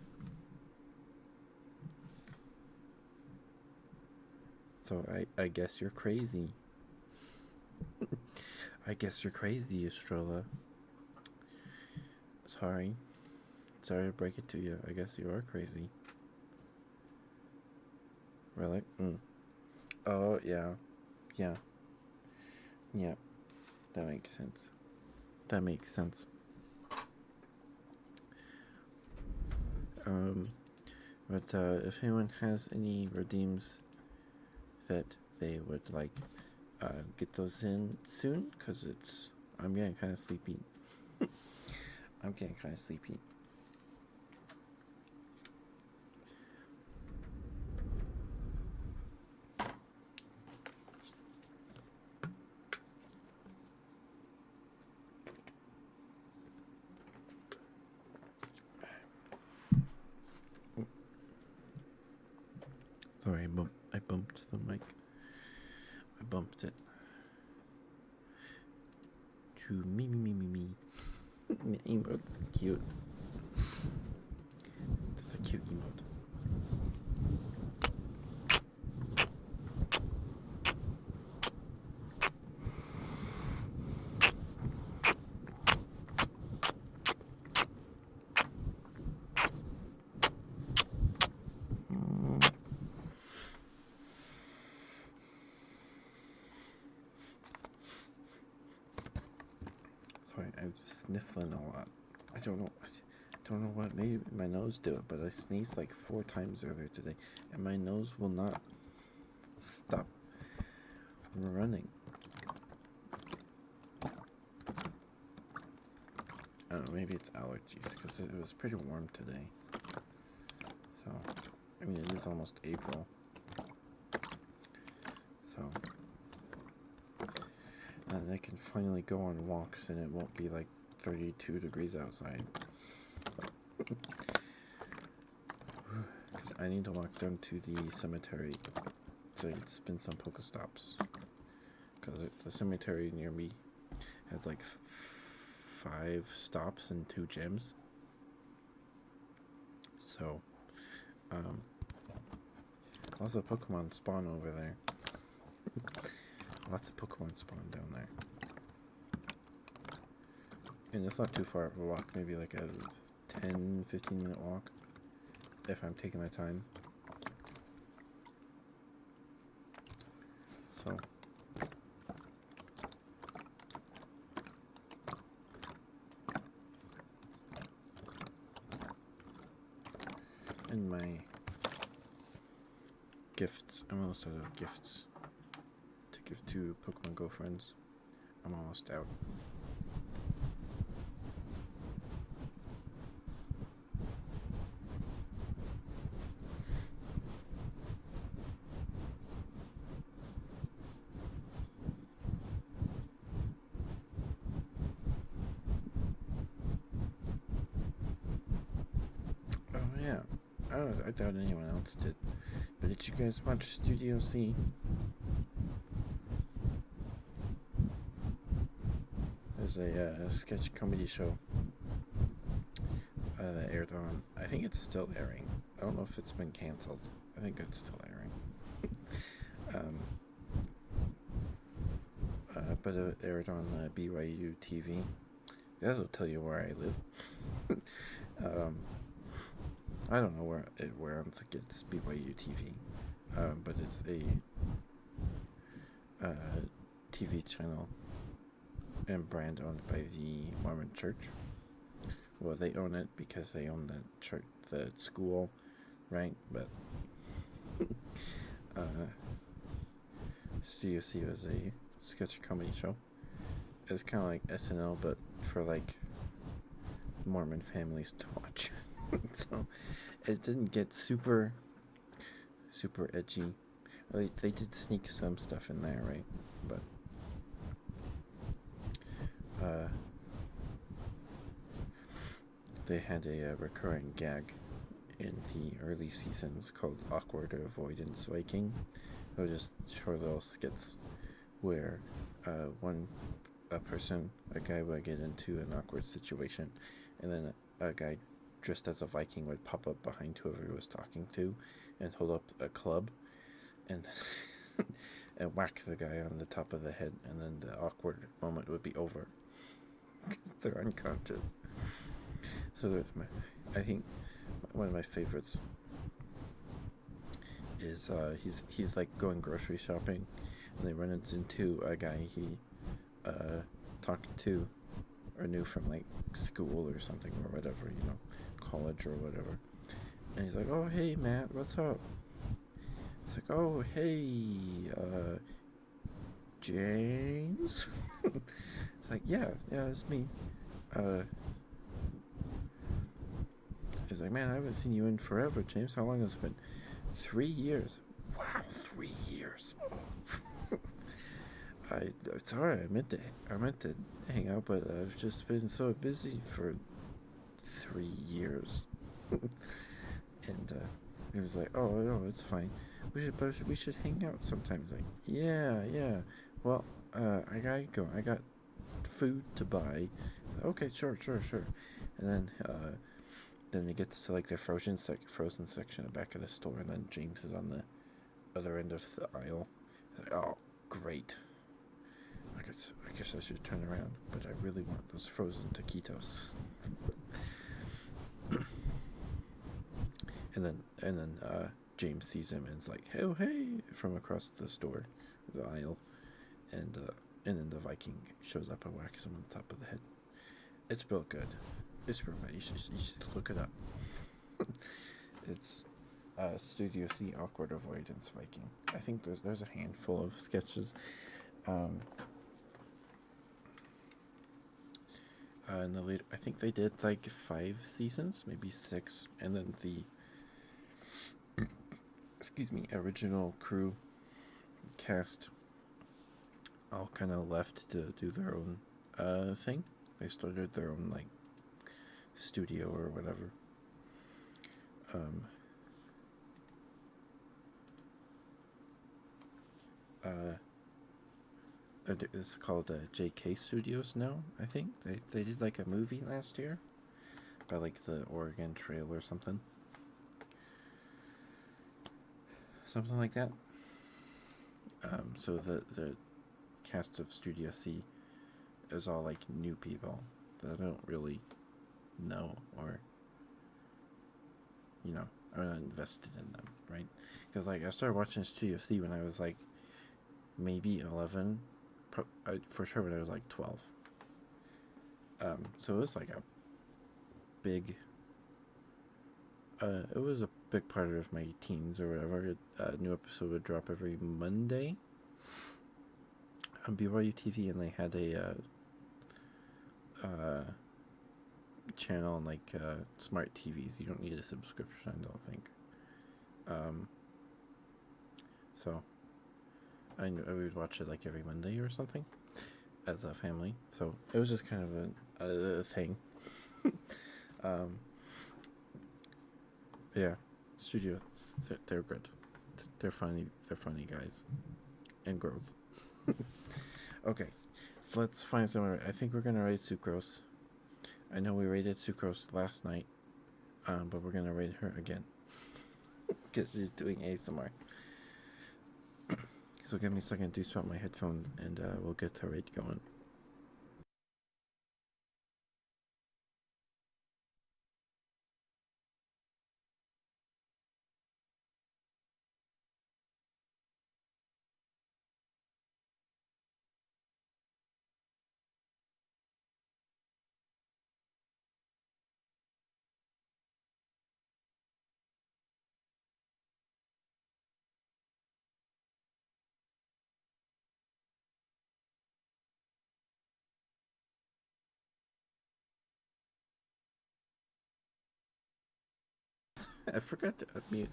So I guess you're crazy. I guess you're crazy, Estrella. Sorry. Sorry to break it to you. I guess you are crazy. Really? Oh, yeah. Yeah. Yeah. That makes sense. That makes sense. But if anyone has any redeems that they would like, get those in soon, because I'm getting kind of sleepy. I'm getting kind of sleepy. Sorry, I bumped the mic. I bumped it. To me. The emote's cute. It's a cute emote. Sorry, I'm sniffling a lot. I don't know what made my nose do it, but I sneezed like 4 times earlier today, and my nose will not stop running. I don't know, maybe it's allergies, because it was pretty warm today. So, I mean, it is almost April. So, and I can finally go on walks, and it won't be like 32 degrees outside. Because I need to walk down to the cemetery to spin some Pokestops. Because the cemetery near me has like 5 stops and 2 gyms. So, lots of Pokemon spawn over there. Lots of Pokemon spawn down there. And it's not too far of a walk, maybe like a 10-15 minute walk if I'm taking my time. So, and my gifts, I'm almost out of gifts to give to Pokemon Go friends. I'm almost out. Oh yeah, I doubt anyone else did. But did you guys watch Studio C? There's a sketch comedy show that aired on. I think it's still airing. I don't know if it's been canceled. I think it's still airing. But it aired on BYU TV. That'll tell you where I live. I don't know where else it gets BYU TV, but it's a TV channel and brand owned by the Mormon Church. Well, they own it because they own the church, the school, right? But Studio C was a sketch comedy show. It's kind of like SNL, but for like Mormon families to watch. So it didn't get super edgy. They did sneak some stuff in there, right? But they had a recurring gag in the early seasons called Awkward Avoidance Viking. It was just short little skits where one a person, a guy would get into an awkward situation, and then a guy dressed as a Viking would pop up behind whoever he was talking to and hold up a club and and whack the guy on the top of the head, and then the awkward moment would be over. They're unconscious. So I think one of my favorites is he's like going grocery shopping, and they run into a guy he talked to or knew from like school or something or whatever, college or whatever. And he's like, "Oh, hey, Matt, what's up?" It's like, "Oh, hey, James." It's like, yeah, it's me. Uh, he's like, "Man, I haven't seen you in forever, James. How long has it been?" 3 years. Wow, 3 years. Sorry, I meant to hang out, but I've just been so busy for 3 years. And he was like, "Oh no, it's fine. We should hang out sometimes." Like, yeah. Well, I gotta go. I got food to buy. Okay, sure. And then it gets to like the frozen section at the back of the store, and then James is on the other end of the aisle. He's like, "Oh, great. I guess I should turn around, but I really want those frozen taquitos." and then James sees him and is like, "Oh, hey," from across the store, the aisle, and then the Viking shows up and whacks him on the top of the head. It's real good. It's real good. You should look it up. It's Studio C Awkward Avoidance Viking. I think there's a handful of sketches. In the later, I think they did like 5 seasons, maybe 6, and then the original crew cast all kind of left to do their own thing. They started their own like studio or whatever. Um, it's called JK Studios now. I think they did like a movie last year by like the Oregon Trail or something like that. So the cast of Studio C is all like new people that I don't really know, or I'm not invested in them, right? Because like I started watching Studio C when I was like maybe 11, for sure when I was like 12. So it was like a big. It was a big part of my teens or whatever. A new episode would drop every Monday on BYU TV, and they had a channel on like smart TVs. You don't need a subscription, I don't think. So I would watch it like every Monday or something as a family. So it was just kind of a thing. Yeah, studios, they're good. They're funny. They're funny guys and girls. Okay, so let's find someone. I think we're gonna rate Sucrose. I know we rated Sucrose last night, but we're gonna rate her again because she's doing ASMR. So give me a second to swap my headphones, and we'll get the rate going. I forgot to unmute.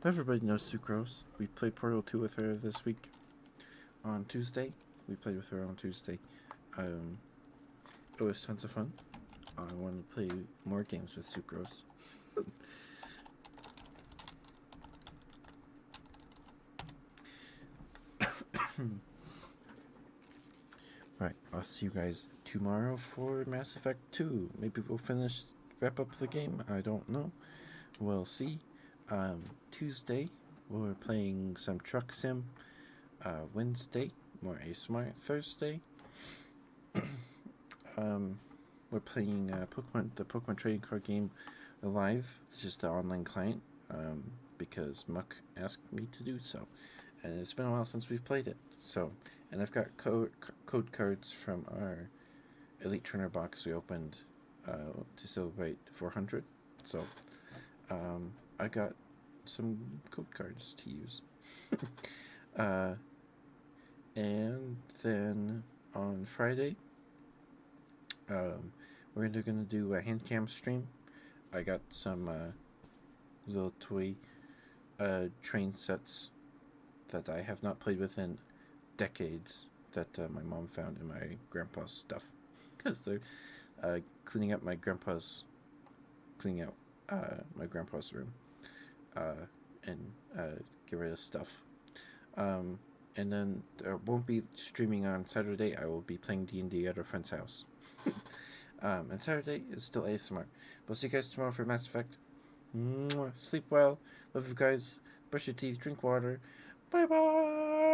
Everybody knows Sucrose. We played Portal 2 with her this week on Tuesday. We played with her on Tuesday. It was tons of fun. I want to play more games with Sucrose. Right, I'll see you guys tomorrow for Mass Effect 2. Maybe we'll wrap up the game. I don't know. We'll see. Tuesday, we're playing some Truck Sim. Wednesday, more ASMR. Thursday, we're playing the Pokemon trading card game live, just the online client, because Muck asked me to do so. And it's been a while since we've played it. So, and I've got code cards from our Elite Trainer box we opened to celebrate 400. So, I got some code cards to use. And then on Friday, we're gonna do a hand cam stream. I got some little toy train sets that I have not played with in decades that my mom found in my grandpa's stuff because they're cleaning out my grandpa's room and get rid of stuff. And then I won't be streaming on Saturday. I will be playing D&D at a friend's house. And Saturday is still ASMR. We'll see you guys tomorrow for Mass Effect. Mwah. Sleep well. Love you guys. Brush your teeth. Drink water. Bye bye.